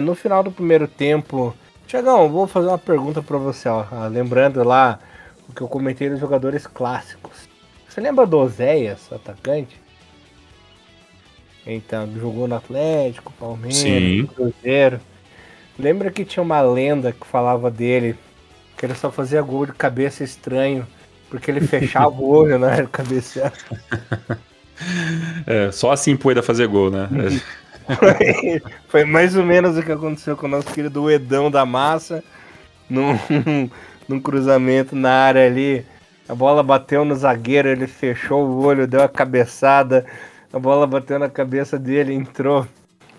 [SPEAKER 1] No final do primeiro tempo, Tiagão, vou fazer uma pergunta para você, ó. Lembrando lá o que eu comentei dos jogadores clássicos. Você lembra do Oséias, atacante? Então, jogou no Atlético, Palmeiras,
[SPEAKER 2] Sim.
[SPEAKER 1] Cruzeiro. Lembra que tinha uma lenda que falava dele, que ele só fazia gol de cabeça estranho, porque ele fechava o olho na hora de cabecear.
[SPEAKER 2] Só assim Poeda fazer gol, né?
[SPEAKER 1] Foi mais ou menos o que aconteceu com o nosso querido Edão da Massa, num, num cruzamento na área ali. A bola bateu no zagueiro, ele fechou o olho, deu a cabeçada, a bola bateu na cabeça dele, entrou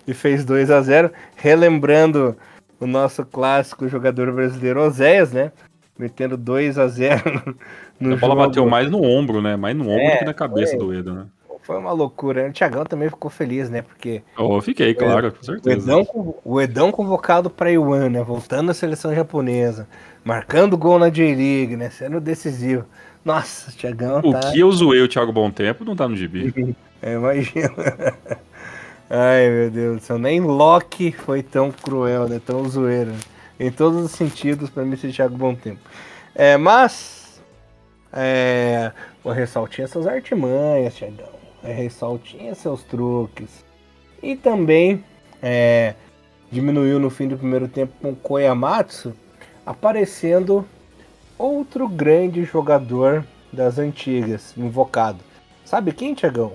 [SPEAKER 1] e fez 2-0, relembrando o nosso clássico jogador brasileiro Oséias, né? Metendo 2-0 no
[SPEAKER 2] A bola
[SPEAKER 1] jogo.
[SPEAKER 2] bateu mais no ombro, né? Mais no ombro do que na cabeça
[SPEAKER 1] Foi,
[SPEAKER 2] do Eda, né?
[SPEAKER 1] foi uma loucura. O Thiagão também ficou feliz, né? Porque
[SPEAKER 2] Eu fiquei, claro, com certeza.
[SPEAKER 1] o Edão convocado para Yuan, né? Voltando à seleção japonesa, marcando gol na J-League, né? Sendo decisivo. Nossa, o Thiagão
[SPEAKER 2] O
[SPEAKER 1] tá.
[SPEAKER 2] que eu zoei o Thiago Bom Tempo não tá no gibi.
[SPEAKER 1] Imagina. Ai, meu Deus do céu. Nem Loki foi tão cruel, né? Tão zoeiro. Em todos os sentidos, para mim, esse Thiago Bom Tempo. Mas. O Ressal tinha suas artimanhas, Thiagão. O Ressal tinha seus truques. E também diminuiu no fim do primeiro tempo com o Koyamatsu aparecendo outro grande jogador das antigas, invocado. Sabe quem, Thiagão?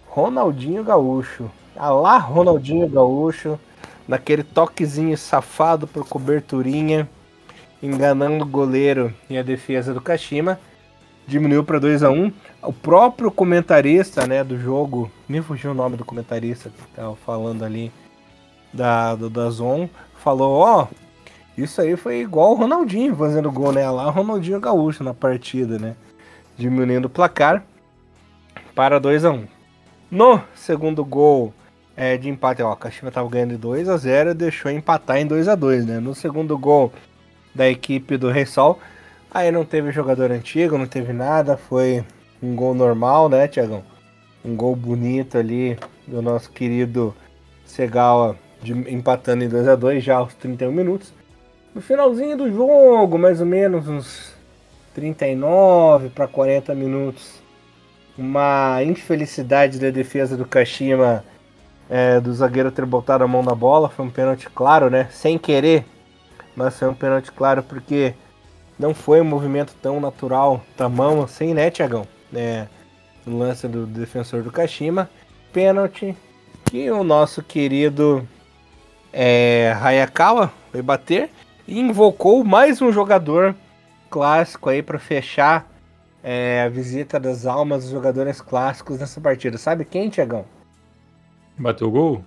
[SPEAKER 1] Ronaldinho Gaúcho. Alá Ronaldinho Gaúcho, naquele toquezinho safado por coberturinha, enganando o goleiro e a defesa do Kashima. Diminuiu para 2-1. O próprio comentarista, né, do jogo, me fugiu o nome do comentarista que estava falando ali da Zon, falou, ó, isso aí foi igual o Ronaldinho fazendo gol, né? Lá Ronaldinho Gaúcho na partida, né? Diminuindo o placar para 2-1. No segundo gol de empate, ó, a Kashima estava ganhando de 2-0 e deixou empatar em 2-2, né? No segundo gol da equipe do Rei Sol, aí não teve jogador antigo, não teve nada, foi um gol normal, né, Thiagão? Um gol bonito ali do nosso querido Segawa empatando em 2-2 já aos 31 minutos. No finalzinho do jogo, mais ou menos uns 39 para 40 minutos, uma infelicidade da defesa do Kashima, do zagueiro ter botado a mão na bola, foi um pênalti claro, né? Sem querer, mas foi um pênalti claro porque não foi um movimento tão natural da mão assim, né, Thiagão? No lance do defensor do Kashima. Pênalti que o nosso querido Hayakawa foi bater e invocou mais um jogador clássico aí para fechar a visita das almas dos jogadores clássicos nessa partida. Sabe quem, Thiagão?
[SPEAKER 2] Bateu o gol?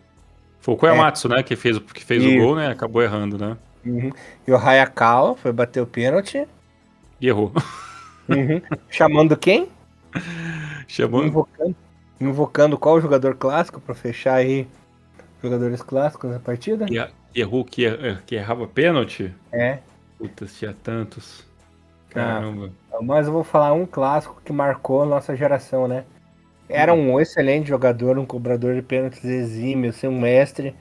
[SPEAKER 2] Foi o Koyamatsu, né? Que fez o gol, né? Acabou errando, né?
[SPEAKER 1] Uhum. E o Hayakawa foi bater o pênalti.
[SPEAKER 2] E errou.
[SPEAKER 1] Uhum. Chamando quem?
[SPEAKER 2] Chamou.
[SPEAKER 1] Invocando qual jogador clássico para fechar aí jogadores clássicos na partida?
[SPEAKER 2] E errou que errava pênalti?
[SPEAKER 1] É.
[SPEAKER 2] Puta, tinha tantos. Caramba.
[SPEAKER 1] Mas eu vou falar um clássico que marcou a nossa geração, né? Era um excelente jogador, um cobrador de pênaltis exímio, assim, um mestre,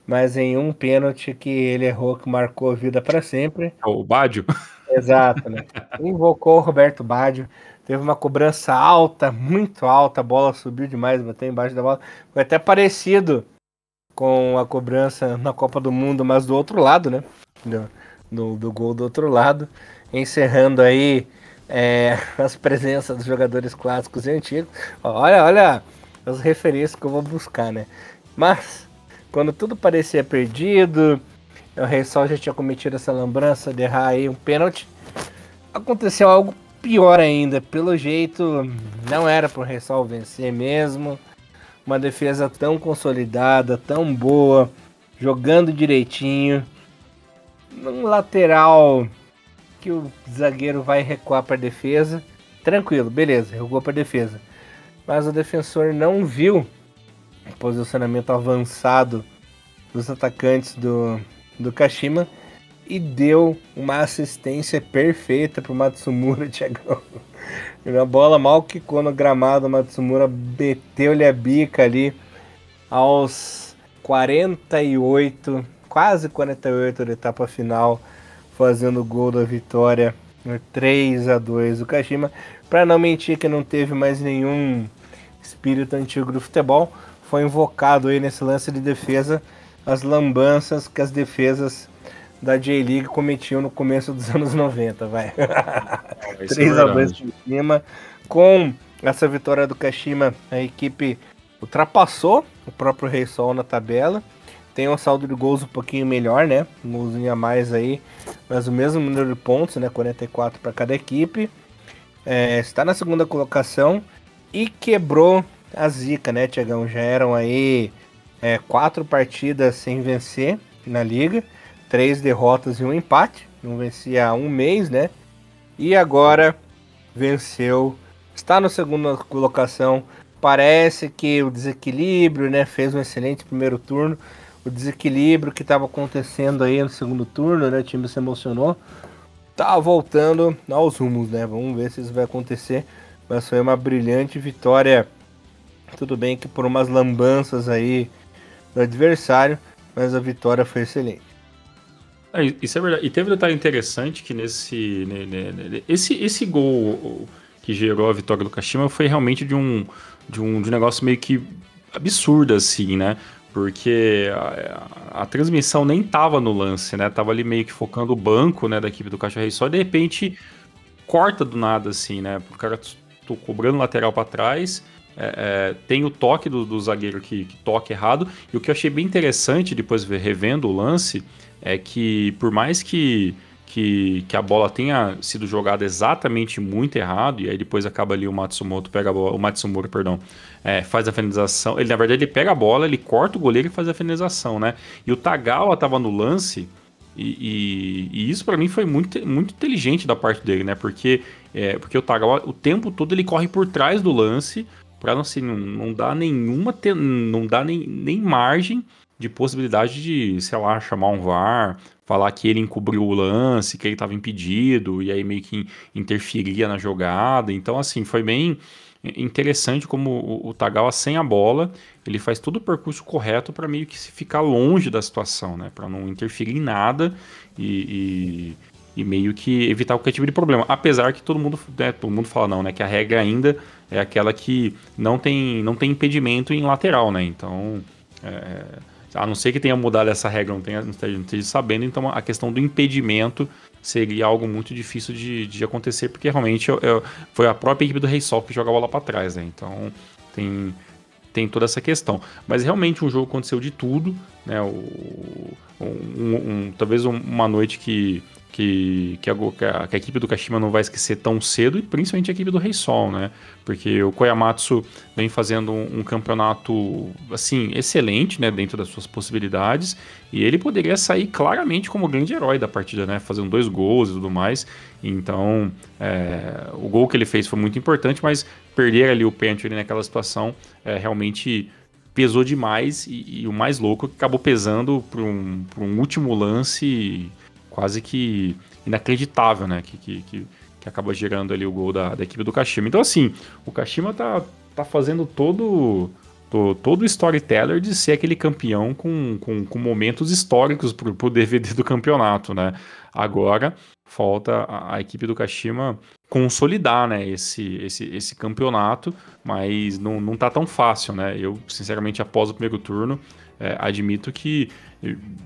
[SPEAKER 1] mas em um pênalti que ele errou que marcou a vida para sempre.
[SPEAKER 2] O Badio?
[SPEAKER 1] Exato, né? Invocou o Roberto Baggio, teve uma cobrança alta, muito alta, a bola subiu demais, bateu embaixo da bola. Foi até parecido com a cobrança na Copa do Mundo, mas do outro lado, né? Do gol do outro lado. Encerrando aí as presenças dos jogadores clássicos e antigos. Olha as referências que eu vou buscar, né? Mas, quando tudo parecia perdido, o Rei Sol já tinha cometido essa lembrança de errar aí um pênalti, aconteceu algo pior ainda. Pelo jeito, não era pro Rei Sol vencer mesmo. uma defesa tão consolidada, tão boa, jogando direitinho. Num lateral que o zagueiro vai recuar para defesa, tranquilo, beleza, recuou para defesa. Mas o defensor não viu o posicionamento avançado dos atacantes do Kashima e deu uma assistência perfeita pro Matsumura, Thiagão. A bola mal quicou no gramado, o Matsumura meteu-lhe a bica ali aos 48, quase 48 da etapa final, fazendo o gol da vitória, 3-2 do Kashima. Para não mentir que não teve mais nenhum espírito antigo do futebol, foi invocado aí nesse lance de defesa as lambanças que as defesas da J-League cometiam no começo dos anos 90, vai. 3-2 por cima. Com essa vitória do Kashima, a equipe ultrapassou o próprio Rei Sol na tabela. Tem um saldo de gols um pouquinho melhor, né? Um golzinho a mais aí, mas o mesmo número de pontos, né? 44 para cada equipe. Está na segunda colocação e quebrou a zica, né, Thiagão? Já eram aí 4 partidas sem vencer na liga, 3 derrotas e um empate. Não vencia há um mês, né? E agora venceu, está na segunda colocação. Parece que o desequilíbrio, né, fez um excelente primeiro turno. O desequilíbrio que estava acontecendo aí no segundo turno, né, o time se emocionou, tá voltando aos rumos, né? Vamos ver se isso vai acontecer. Mas foi uma brilhante vitória. Tudo bem que por umas lambanças aí do adversário, mas a vitória foi excelente.
[SPEAKER 2] Isso é verdade. E teve um detalhe interessante que esse gol que gerou a vitória do Kashima foi realmente de um negócio meio que absurdo, assim, né? Porque a transmissão nem tava no lance, né? Tava ali meio que focando o banco, né, da equipe do Caixa Rei Sol, e de repente corta do nada, assim, né? O cara tô cobrando lateral para trás, tem o toque do zagueiro que toca errado, e o que eu achei bem interessante, depois revendo o lance, é que por mais que a bola tenha sido jogada exatamente muito errado, e aí depois acaba ali o Matsumoto pega a bola, o Matsumura, perdão, faz a finalização. Ele, na verdade, ele pega a bola, ele corta o goleiro e faz a finalização, né? E o Tagawa tava no lance, e isso para mim foi muito, muito inteligente da parte dele, né? Porque o Tagawa, o tempo todo, ele corre por trás do lance, pra assim, não dar nenhuma, não dá nem margem de possibilidade de, sei lá, chamar um VAR, falar que ele encobriu o lance, que ele estava impedido, e aí meio que interferia na jogada. Então, assim, foi bem interessante como o Tagawa, sem a bola, ele faz todo o percurso correto para meio que ficar longe da situação, né? Para não interferir em nada e meio que evitar qualquer tipo de problema. Apesar que todo mundo fala não, né? Que a regra ainda é aquela que não tem impedimento em lateral, né? Então, a não ser que tenha mudado essa regra, não esteja sabendo, então a questão do impedimento seria algo muito difícil de acontecer, porque realmente foi a própria equipe do Rei Sol que joga a bola para trás, né? Então tem toda essa questão. Mas realmente um jogo aconteceu de tudo, né? Talvez uma noite que a equipe do Kashima não vai esquecer tão cedo, e principalmente a equipe do Rei Sol, né? Porque o Koyamatsu vem fazendo um campeonato, assim, excelente, né? Dentro das suas possibilidades, e ele poderia sair claramente como o grande herói da partida, né? Fazendo 2 gols e tudo mais. Então, o gol que ele fez foi muito importante, mas perder ali o pênalti naquela situação realmente pesou demais, e o mais louco acabou pesando para um último lance quase que inacreditável, né? Que acaba gerando ali o gol da equipe do Kashima. Então, assim, o Kashima tá fazendo todo o storyteller de ser aquele campeão com momentos históricos pro DVD do campeonato, né? Agora, falta a equipe do Kashima consolidar, né, esse campeonato, mas não tá tão fácil, né? Eu, sinceramente, após o primeiro turno, admito que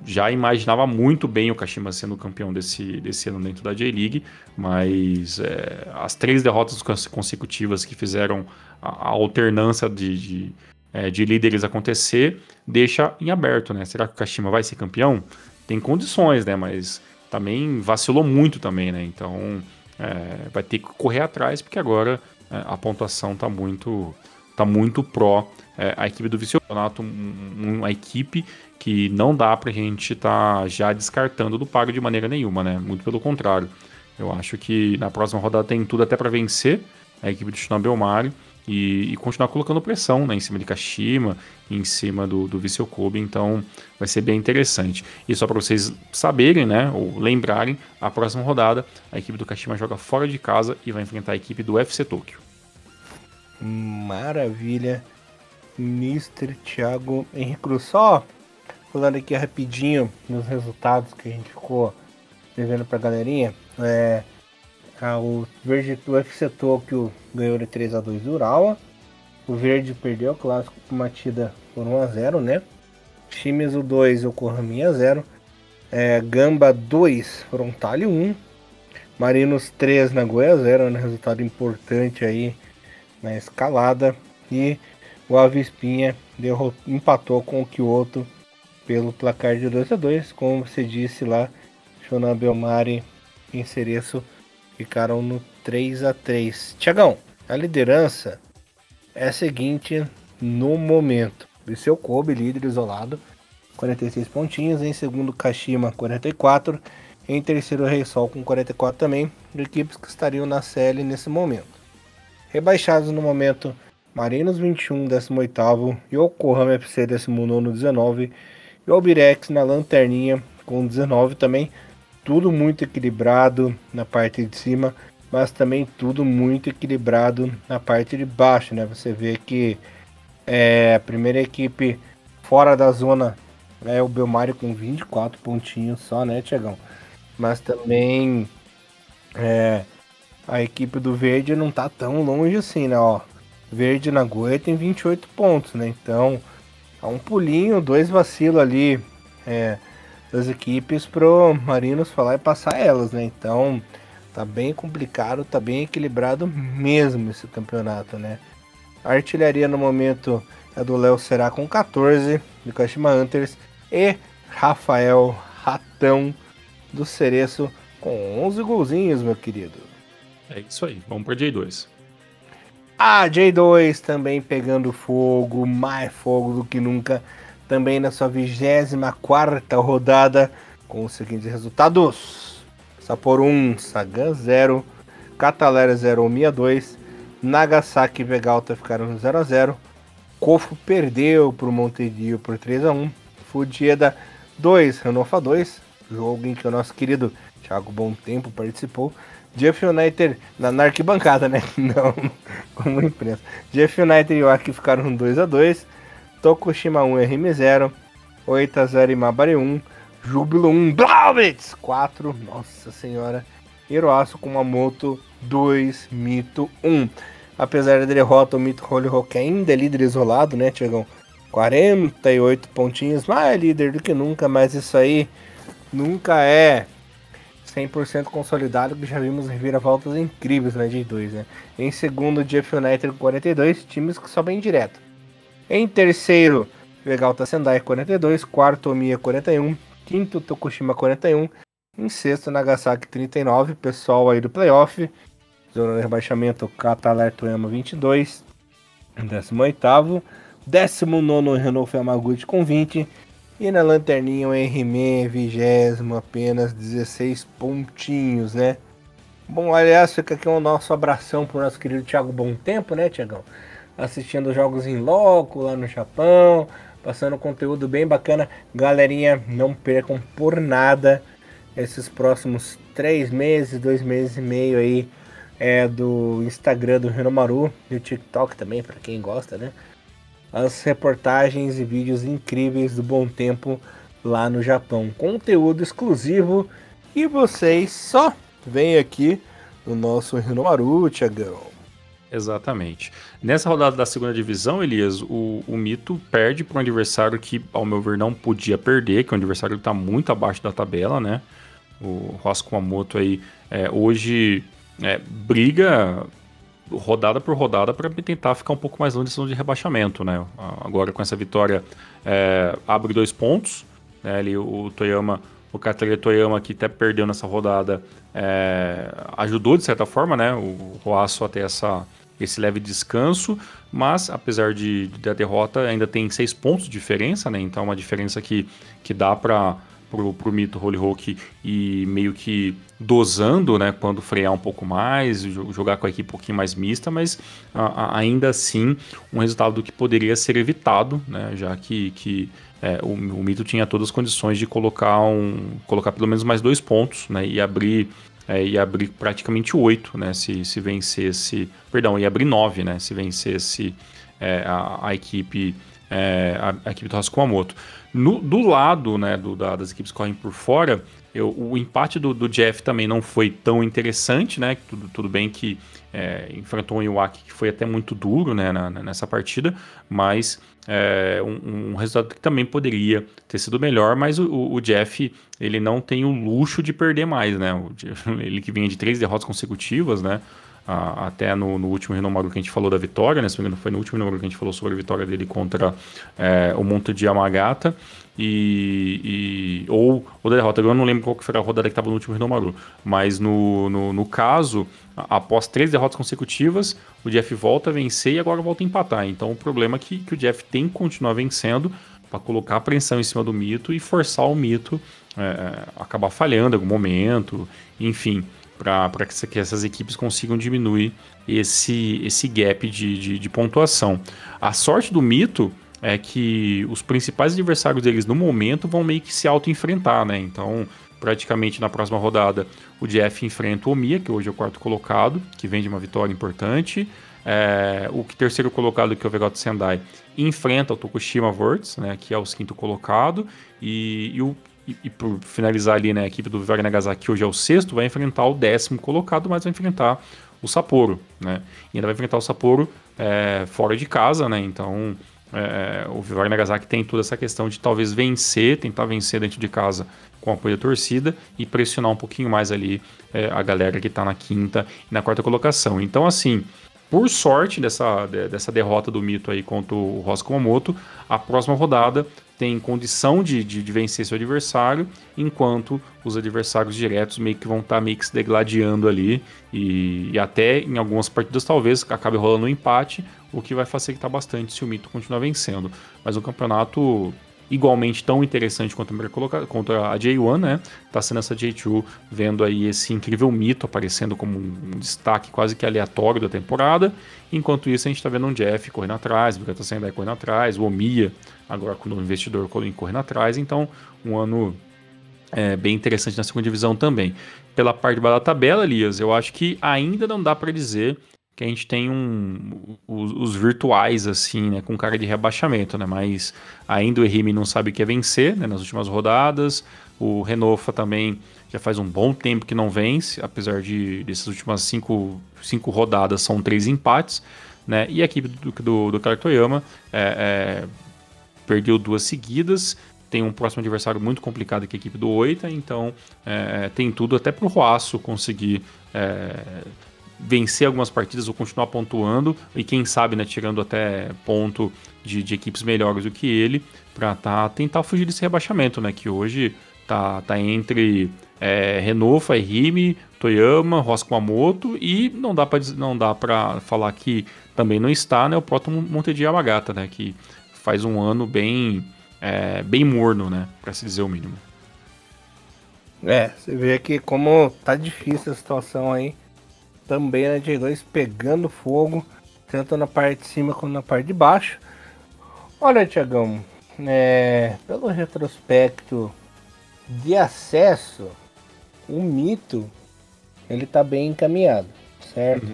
[SPEAKER 2] já imaginava muito bem o Kashima sendo campeão desse ano dentro da J-League, mas as 3 derrotas consecutivas que fizeram a alternância de líderes acontecer, deixa em aberto, né? Será que o Kashima vai ser campeão? Tem condições, né? Mas também vacilou muito também, né? Então vai ter que correr atrás, porque agora a pontuação tá muito tá muito pró a equipe do vice-campeonato, uma equipe que não dá pra gente tá já descartando do páreo de maneira nenhuma, né? Muito pelo contrário. Eu acho que na próxima rodada tem tudo até para vencer a equipe do Shinobel Mario e continuar colocando pressão, né, em cima de Kashima, em cima do Vissel Kobe, então vai ser bem interessante. E só para vocês saberem, né, ou lembrarem, a próxima rodada a equipe do Kashima joga fora de casa e vai enfrentar a equipe do FC Tokyo.
[SPEAKER 1] Maravilha, Mr. Thiago Henrique Cruz. Só falando aqui rapidinho nos resultados que a gente ficou devendo pra galerinha. O Verde do UFC Tokyo ganhou de 3-2 do Urawa. O Verde perdeu o clássico com uma batida por 1-0, né? Shimizu 2, Yokohama 1-0. Gamba 2, Frontale 1. Marinos 3, Nagoya 0, né? Resultado importante aí na escalada. E o Avispinha empatou com o Kyoto pelo placar de 2-2. Como você disse lá, Shonan Bellmare e Cereço ficaram no 3-3. Tiagão, a liderança é a seguinte no momento. Vissel Kobe, líder isolado, 46 pontinhos. Em segundo, Kashima, 44. Em terceiro, Rei Sol com 44 também. Equipes que estariam na CL nesse momento. Rebaixados no momento, Marinos 21, 18º. Yokohama FC, 19º, 19. E o Albirex na lanterninha com 19 também. Tudo muito equilibrado na parte de cima, mas também tudo muito equilibrado na parte de baixo, né? Você vê que a primeira equipe fora da zona é o Bellmare com 24 pontinhos só, né, Tiagão? Mas também a equipe do Verde não tá tão longe assim, né? Ó, Verde Nagoya tem 28 pontos, né? Então, há um pulinho, 2 vacilos ali, das equipes pro Marinos falar e passar elas, né? Então tá bem complicado, tá bem equilibrado mesmo esse campeonato, né? A artilharia no momento é do Léo Será com 14, do Kashima Hunters, e Rafael Ratão do Cereço com 11 golzinhos, meu querido.
[SPEAKER 2] É isso aí, vamos para J2.
[SPEAKER 1] A J2 também pegando fogo, mais fogo do que nunca, também na sua 24ª rodada, com os seguintes resultados: Sapporo 1, Sagan 0, Catalera 0, Omiya 2, Nagasaki e Vegalta ficaram no 0-0, Kofu perdeu para o Montevideo por 3-1, Fujieda 2, Hannover 2, jogo em que o nosso querido Thiago Bom Tempo participou. Jeff United na arquibancada, né? Não como imprensa. Jeff United e Oaki ficaram 2-2. Tokushima 1, RM0. 8-0 Imabari 1. Júbilo 1, Blaubitz 4. Nossa senhora. Hiroasu com uma moto 2, Mito 1. Apesar da derrota, o Mito Holyrock ainda é líder isolado, né, Tiagão? 48 pontinhos, mais líder do que nunca, mas isso aí nunca é 100% consolidado, que já vimos reviravoltas incríveis na J2, né? Em segundo, Jeff United com 42, times que sobem direto. Em terceiro, Vegalta Sendai 42, quarto, Omiya 41, quinto, Tokushima 41, em sexto, Nagasaki 39, pessoal aí do playoff, zona de rebaixamento, Cataler Toyama 22, 18º, 19º, Renault Yamaguchi com 20, e na lanterninha o RME, 20º, apenas 16 pontinhos, né? Bom, aliás, fica aqui o nosso abração pro nosso querido Thiago Bom Tempo, né, Thiagão? Assistindo jogos em loco lá no Japão, passando conteúdo bem bacana. Galerinha, não percam por nada esses próximos 3 meses, 2 meses e meio aí do Instagram do Renomaru e o TikTok também, para quem gosta, né? As reportagens e vídeos incríveis do Bom Tempo lá no Japão. Conteúdo exclusivo e vocês só veem aqui no nosso Renomaru, Thiagão.
[SPEAKER 2] Exatamente. Nessa rodada da segunda divisão, Elias, o Mito perde para um adversário que, ao meu ver, não podia perder, que é um adversário que está muito abaixo da tabela, né? O Rosco Kumamoto aí hoje briga rodada por rodada para tentar ficar um pouco mais longe da zona de rebaixamento, né? Agora com essa vitória abre 2 pontos, né? Ali o Toyama, o Katsura Toyama, que até perdeu nessa rodada, ajudou de certa forma, né? O Roaço até essa esse leve descanso, mas apesar da derrota ainda tem 6 pontos de diferença, né? Então é uma diferença que dá para pro Mito Hollyhock e meio que dosando, né, quando frear um pouco mais, jogar com a equipe um pouquinho mais mista, mas ainda assim um resultado que poderia ser evitado, né, já que o Mito tinha todas as condições de colocar pelo menos mais 2 pontos, né, e abrir praticamente 8, né, se vencesse, perdão, ia abrir 9, né, se vencesse a equipe a equipe do Hasu Kumamoto. Do lado, né, das equipes que correm por fora, o empate do Jeff também não foi tão interessante, né? Tudo bem que enfrentou um Iwaki que foi até muito duro, né, nessa partida, mas um resultado que também poderia ter sido melhor, mas o Jeff, ele não tem o luxo de perder mais, né? Ele que vinha de 3 derrotas consecutivas, né? Até no último Renomaru que a gente falou da vitória, né? Se não me engano, foi no último Renomaru que a gente falou sobre a vitória dele contra o Monte de Yamagata ou da derrota. Agora eu não lembro qual que foi a rodada que estava no último Renomaru, mas no caso, após 3 derrotas consecutivas, o Jeff volta a vencer e agora volta a empatar. Então o problema é que o Jeff tem que continuar vencendo para colocar a pressão em cima do Mito e forçar o Mito acabar falhando em algum momento, enfim, para que essas equipes consigam diminuir esse gap de pontuação. A sorte do Mito é que os principais adversários deles no momento vão meio que se auto-enfrentar, né? Então, praticamente na próxima rodada, o Jeff enfrenta o Omiya, que hoje é o 4º colocado, que vem de uma vitória importante. O terceiro colocado, que é o Vegeta Sendai, enfrenta o Tokushima Words, né, que é o 5º colocado, e por finalizar ali, né, a equipe do Vitória Nagasaki, que hoje é o 6º, vai enfrentar o 10º colocado, mas vai enfrentar o Sapporo, né? E ainda vai enfrentar o Sapporo fora de casa, né? Então o Vitória Nagasaki tem toda essa questão de talvez tentar vencer dentro de casa com o apoio da torcida e pressionar um pouquinho mais ali a galera que está na 5ª e na 4ª colocação. Então, assim, por sorte dessa derrota do Mito aí contra o Hasu Kumamoto, a próxima rodada tem condição de vencer seu adversário, enquanto os adversários diretos meio que vão estar meio que se degladiando ali, e até em algumas partidas talvez acabe rolando um empate, o que vai facilitar bastante se o Mito continuar vencendo. Mas um campeonato igualmente tão interessante quanto a J1, né? Tá sendo essa J2, vendo aí esse incrível Mito aparecendo como um destaque quase que aleatório da temporada. Enquanto isso, a gente tá vendo um Jeff correndo atrás, o Vegeta Sendai correndo atrás, o Omiya agora com o novo investidor correndo atrás. Então, um ano bem interessante na segunda divisão também. Pela parte de baixo da tabela, Elias, eu acho que ainda não dá para dizer que a gente tem os virtuais, assim, né, com cara de rebaixamento, né, mas ainda o Ehime não sabe o que é vencer, né, nas últimas rodadas, o Renofa também já faz um bom tempo que não vence, apesar dessas últimas 5 rodadas são 3 empates, né, e a equipe do Kara Toyama perdeu 2 seguidas, tem um próximo adversário muito complicado que é a equipe do Oita, então tem tudo até pro Roaço conseguir vencer algumas partidas ou continuar pontuando e quem sabe, né, tirando até ponto de equipes melhores do que ele para tentar fugir desse rebaixamento, né, que hoje tá entre Renofa, Ehime, Toyama, Hasu Kumamoto e não dá para falar que também não está, né, o próprio Monte de Yamagata, né, que faz um ano bem morno, né, para se dizer o mínimo.
[SPEAKER 1] Você vê que como tá difícil a situação aí também na J2 pegando fogo, tanto na parte de cima quanto na parte de baixo. Olha, Thiagão, pelo retrospecto de acesso, o Mito ele tá bem encaminhado, certo?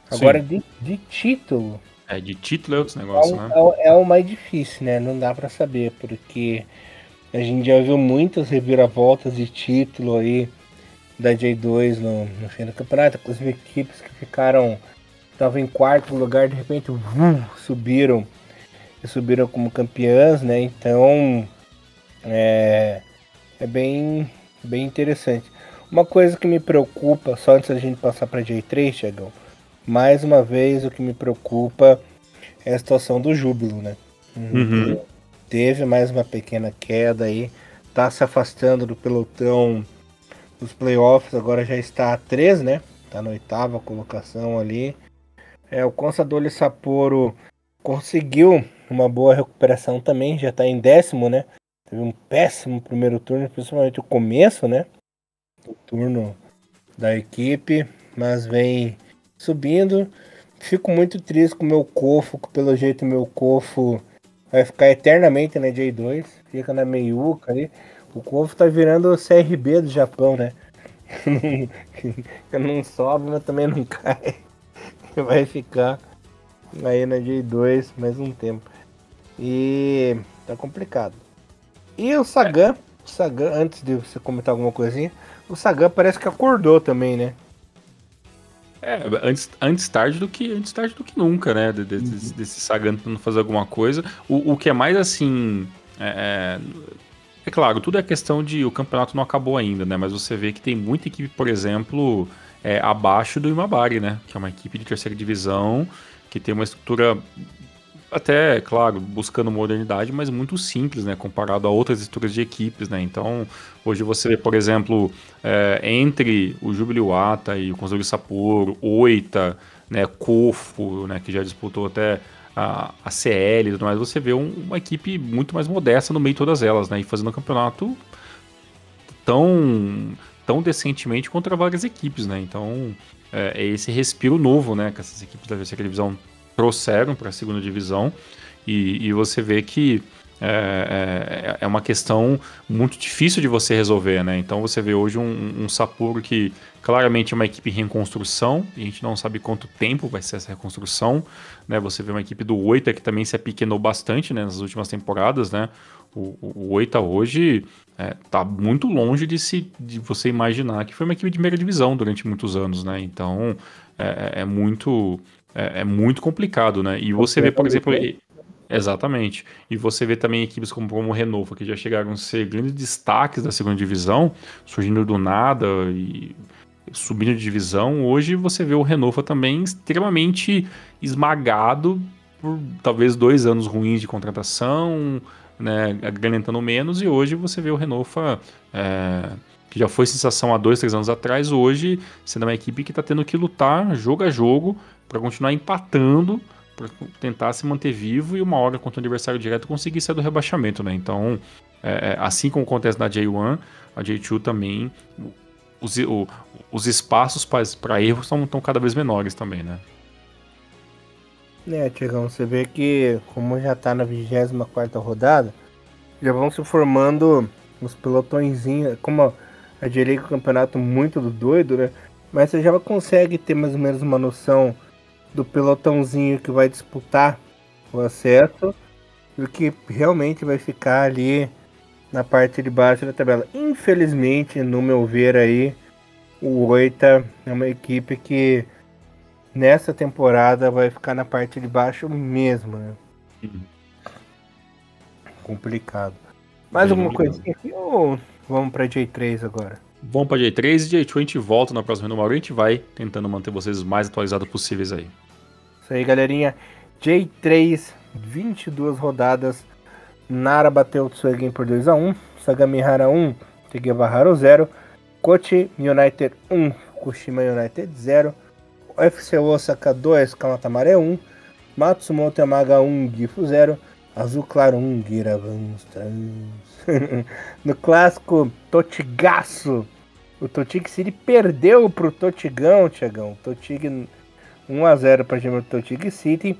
[SPEAKER 1] Agora de título.
[SPEAKER 2] De título é outro negócio, né?
[SPEAKER 1] É o mais difícil, né? Não dá pra saber, porque a gente já viu muitas reviravoltas de título aí da J2 no fim do campeonato, inclusive equipes que estavam em 4º lugar, de repente subiram como campeãs, né? Então é bem interessante. Uma coisa que me preocupa, só antes da gente passar para J3, Thiagão, mais uma vez o que me preocupa é a situação do Júbilo, né? Teve mais uma pequena queda aí, tá se afastando do pelotão dos playoffs, agora já está a 3, né? Tá na 8ª colocação ali. O Consadole Sapporo conseguiu uma boa recuperação também, já tá em 10º, né? Teve um péssimo primeiro turno, principalmente o começo, né? O turno da equipe, mas vem subindo. Fico muito triste com o meu Kofo, que pelo jeito meu Kofo vai ficar eternamente na J2, fica na meiuca ali. O Kofo tá virando o CRB do Japão, né? Não sobe, mas também não cai. Vai ficar aí na J2 mais um tempo. E tá complicado. E o Sagan, antes de você comentar alguma coisinha, o Sagan parece que acordou também, né?
[SPEAKER 2] Antes tarde do que nunca, né? Desse Sagan tentando fazer alguma coisa. O que é mais assim. É claro, tudo é questão de o campeonato não acabou ainda, né? Mas você vê que tem muita equipe, por exemplo, abaixo do Imabari, né? Que é uma equipe de terceira divisão que tem uma estrutura até, claro, buscando modernidade, mas muito simples, né? Comparado a outras estruturas de equipes, né? Então, hoje você vê, por exemplo, entre o Júbilo Iwata e o Consadole Sapporo, Oita, né? Kofo, né? Que já disputou até a CL e tudo mais, você vê uma equipe muito mais modesta no meio de todas elas, né? E fazendo um campeonato tão decentemente contra várias equipes, né? Então, é esse respiro novo, né? Que essas equipes da terceira divisão trouxeram para a segunda divisão e você vê que é uma questão muito difícil de você resolver, né? Então você vê hoje um Sapporo que claramente é uma equipe em reconstrução, e a gente não sabe quanto tempo vai ser essa reconstrução, né? Você vê uma equipe do Oita que também se apequenou bastante, né, nas últimas temporadas, né? O Oita hoje tá muito longe de você imaginar que foi uma equipe de primeira divisão durante muitos anos, né? Então é muito complicado, né? E você vê, por exemplo, exatamente. E você vê também equipes como o Renovo, que já chegaram a ser grandes destaques da segunda divisão, surgindo do nada e subindo de divisão. Hoje você vê o Renovo também extremamente esmagado por talvez 2 anos ruins de contratação, né? Ganhando menos, e hoje você vê o Renovo que já foi sensação há 2, 3 anos atrás, hoje sendo uma equipe que está tendo que lutar jogo a jogo para continuar empatando, para tentar se manter vivo e uma hora contra o adversário direto conseguir sair do rebaixamento, né? Então, assim como acontece na J1, a J2 também, os espaços para erros estão cada vez menores também, né?
[SPEAKER 1] Tiagão, você vê que como já tá na 24ª rodada, já vão se formando os pelotõezinhos, como a J-League é um campeonato muito doido, né? Mas você já consegue ter mais ou menos uma noção do pelotãozinho que vai disputar o acesso e o que realmente vai ficar ali na parte de baixo da tabela. Infelizmente, no meu ver aí, o Oita é uma equipe que nessa temporada vai ficar na parte de baixo mesmo, né? Complicado. Mais alguma coisinha aqui ou vamos pra J3 agora?
[SPEAKER 2] Vamos pra J3 e J2 a gente volta na próxima número, a gente vai tentando manter vocês o mais atualizados possíveis aí.
[SPEAKER 1] Isso aí, galerinha. J3, 22 rodadas. Nara bateu o Tsuegen por 2-1. Sagamihara 1, Tegevaharo 0. Kochi United 1, Fukushima United 0. FC Osaka 2, Kamatamare 1. Matsumoto Yamaga 1, Gifu 0. Azul Claro 1, Giravans Trans. No clássico Totigaço, o Totig City perdeu pro Totigão, Tiagão. Totig 1-0 para cima do Totig City.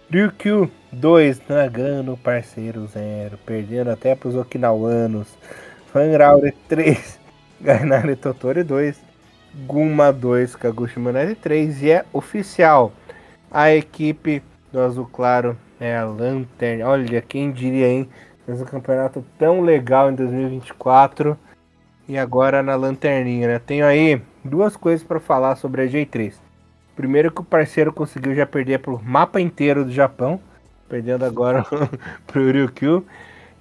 [SPEAKER 1] Ryukyu 2, Nagano, parceiro 0. Perdendo até para os okinawanos. Fanraure 3, Gainari Totori 2. Guma 2, Kagoshima United 3. E é oficial. A equipe do Azul Claro é a Lanterna. Olha, quem diria, hein? Fez um campeonato tão legal em 2024. E agora na lanterninha, né? Tenho aí duas coisas para falar sobre a J3. Primeiro que o parceiro conseguiu já perder pro mapa inteiro do Japão, perdendo agora pro Ryukyu,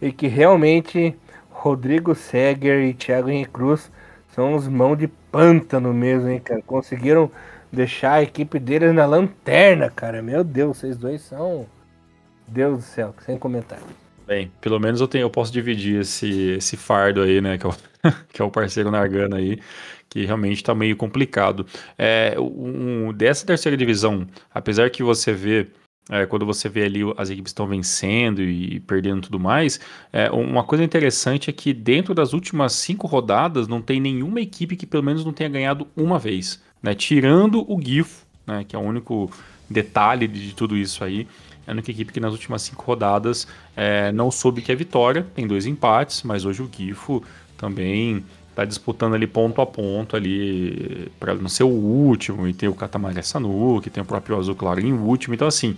[SPEAKER 1] e que realmente Rodrigo Seger e Thiago Henrique Cruz são uns mãos de pântano mesmo, hein, cara? Conseguiram deixar a equipe deles na lanterna, cara. Meu Deus, vocês dois são... Deus do céu, sem comentário.
[SPEAKER 2] Bem, pelo menos eu posso dividir esse fardo aí, né? Que que é o parceiro Nagano aí, que realmente tá meio complicado. Dessa terceira divisão, apesar que você vê, quando você vê ali as equipes estão vencendo e perdendo e tudo mais, uma coisa interessante é que dentro das últimas 5 rodadas não tem nenhuma equipe que pelo menos não tenha ganhado uma vez, né? Tirando o Gifo, né? Que é o único detalhe de tudo isso aí. É a única equipe que nas últimas 5 rodadas não soube que é vitória. Tem 2 empates, mas hoje o Gifo também tá disputando ali ponto a ponto ali para não ser o último, e tem o Katamari Sanuki, tem o próprio Azul Claro em último. Então assim,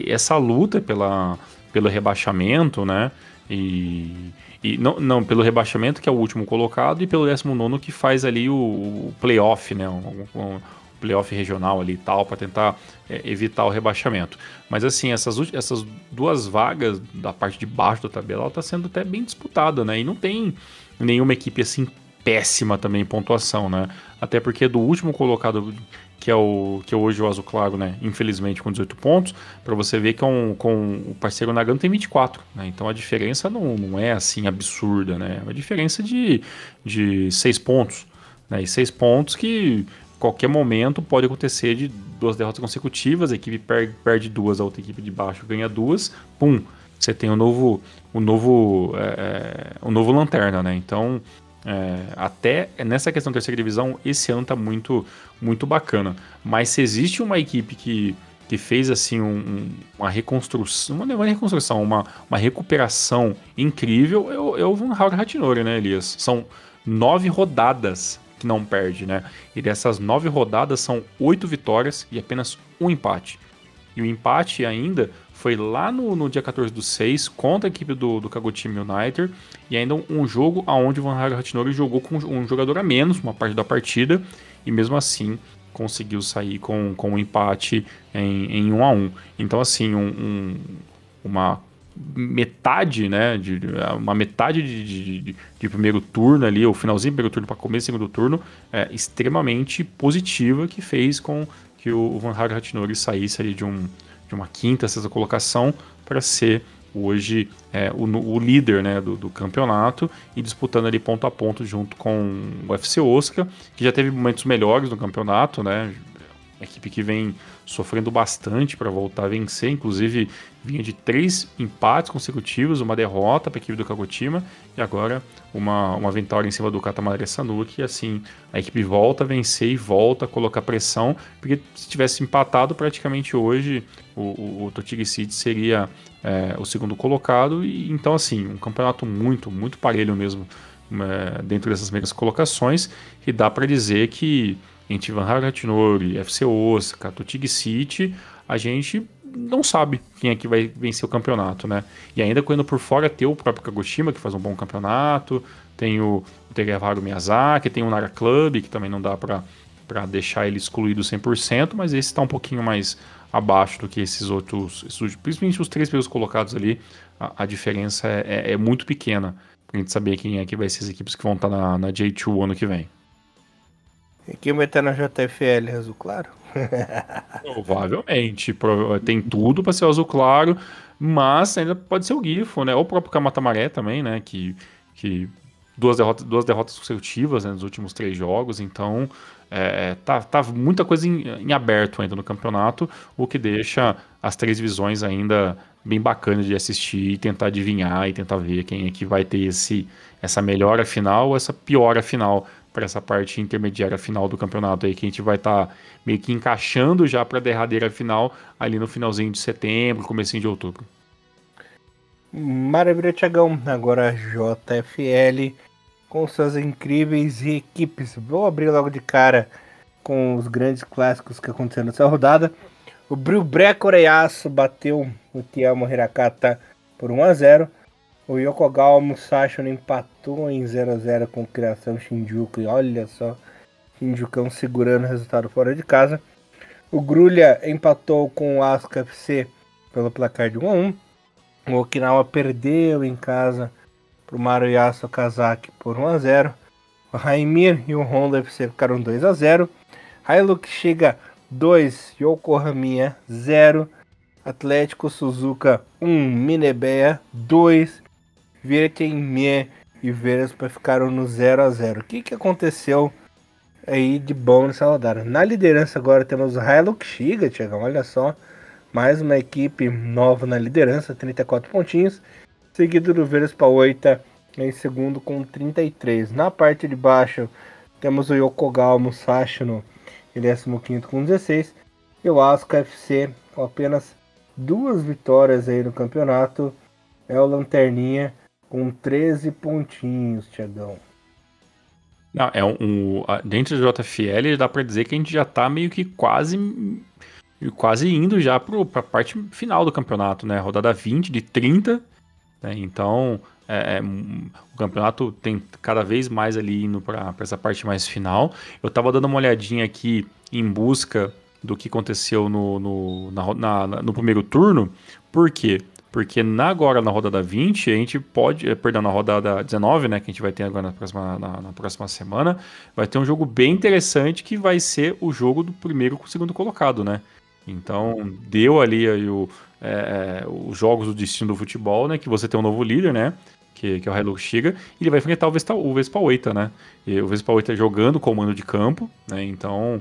[SPEAKER 2] essa luta pelo rebaixamento, né? E não, pelo rebaixamento, que é o último colocado, e pelo 19º, que faz ali o playoff, né? Um playoff regional ali e tal, para tentar evitar o rebaixamento. Mas assim, essas 2 vagas da parte de baixo da tabela, ela tá sendo até bem disputada, né? E não tem nenhuma equipe assim péssima também em pontuação, né? Até porque do último colocado, que é hoje o Azul Claro, né? Infelizmente com 18 pontos, para você ver que com o parceiro Nagano tem 24, né? Então a diferença não é assim absurda, né? É uma diferença de 6 pontos, né? E 6 pontos que qualquer momento pode acontecer de 2 derrotas consecutivas, a equipe perde 2, a outra equipe de baixo ganha 2, pum, você tem o novo Lanterna, né? Então, até nessa questão da terceira divisão, esse ano tá muito, muito bacana. Mas se existe uma equipe que fez assim uma reconstrução, uma recuperação incrível, é o Van Hauer Hatinori, né, Elias? São 9 rodadas que não perde, né? E dessas 9 rodadas são 8 vitórias e apenas 1 empate. E o empate ainda foi lá no dia 14/6 contra a equipe do Kagoshima United, e ainda um jogo onde o Van Hauer Hatinori jogou com um jogador a menos, uma parte da partida, e mesmo assim conseguiu sair com um empate em 1-1. Então assim, uma metade, né, uma metade de primeiro turno ali, o finalzinho do primeiro turno para começo do segundo turno, extremamente positiva, que fez com que o Van Hauer Hatinori saísse ali de uma quinta, sexta colocação para ser hoje o líder, né, do campeonato, e disputando ali ponto a ponto junto com o FC Osaka, que já teve momentos melhores no campeonato, né? Uma equipe que vem sofrendo bastante para voltar a vencer, inclusive vinha de 3 empates consecutivos, uma derrota para a equipe do Kagoshima, e agora uma vitória em cima do Katamari Sanuki, e assim a equipe volta a vencer e volta a colocar pressão, porque se tivesse empatado praticamente hoje, o Tochigi City seria o segundo colocado, e então assim, um campeonato muito, muito parelho mesmo, dentro dessas meias colocações, e dá para dizer que entre Van Hauer Hatinori, FC Osaka, Tochigi City, a gente não sabe quem é que vai vencer o campeonato, né? E ainda quando por fora tem o próprio Kagoshima, que faz um bom campeonato, tem o Tegevaru Miyazaki, tem o Nara Club, que também não dá para deixar ele excluído 100%, mas esse está um pouquinho mais abaixo do que esses outros, principalmente os 3 primeiros colocados ali, a diferença é muito pequena, pra gente saber quem é que vai ser as equipes que vão estar na J2 ano que vem.
[SPEAKER 1] E quem vai estar na JFL, Azul Claro?
[SPEAKER 2] Provavelmente. Tem tudo para ser o Azul Claro, mas ainda pode ser o Gifo, né? Ou o próprio Kamatamaré também, né? Que 2 derrotas consecutivas, né, nos últimos 3 jogos. Então, tá muita coisa em aberto ainda no campeonato, o que deixa as 3 divisões ainda bem bacanas de assistir e tentar adivinhar e tentar ver quem é que vai ter essa melhora final ou essa piora final para essa parte intermediária final do campeonato aí, que a gente vai estar meio que encaixando já para a derradeira final ali no finalzinho de setembro, comecinho de outubro.
[SPEAKER 1] Maravilha, Thiagão. Agora a JFL com suas incríveis equipes. Vou abrir logo de cara com os grandes clássicos que aconteceram nessa rodada. O Brewbré Coreiaço bateu o Tiamo Hirakata por 1-0. O Yokogawa Musashi empatou em 0-0 com o Criação Shinjuku. E olha só, Shinjukão segurando o resultado fora de casa. O Grulha empatou com o Asuka FC pelo placar de 1-1. O Okinawa perdeu em casa para o Maruyasu Okazaki por 1-0. O Raimir e o Honda FC ficaram 2-0. Hilux chega 2, Yokohama 0. Atlético Suzuka 1, Minebeia 2. Virten e Verespa ficaram no 0-0. O que aconteceu aí de bom nessa rodada? Na liderança agora temos o Hilux Shiga, Thiagão, olha só. Mais uma equipe nova na liderança, 34 pontinhos. Seguido do Verespa 8 em segundo com 33. Na parte de baixo temos o Yokogawa Musashi no 15º com 16. E o Asuka FC com apenas 2 vitórias aí no campeonato. É o Lanterninha com 13 pontinhos, Thiagão.
[SPEAKER 2] Não, dentro do JFL dá pra dizer que a gente já tá meio que quase indo já pra parte final do campeonato, né? Rodada 20 de 30, né? Então o campeonato tem cada vez mais ali indo pra essa parte mais final. Eu tava dando uma olhadinha aqui em busca do que aconteceu no primeiro turno. Por quê? Porque agora na rodada 20, a gente pode, perdão, na rodada 19, né, que a gente vai ter agora na próxima semana, vai ter um jogo bem interessante que vai ser o jogo do primeiro com o segundo colocado, né? Então, deu ali os jogos do destino do futebol, né, que você tem um novo líder, né, que é o Hilux Shiga, e ele vai enfrentar o Vespa 8, né? E o Vespa 8 jogando comando de campo, né? Então,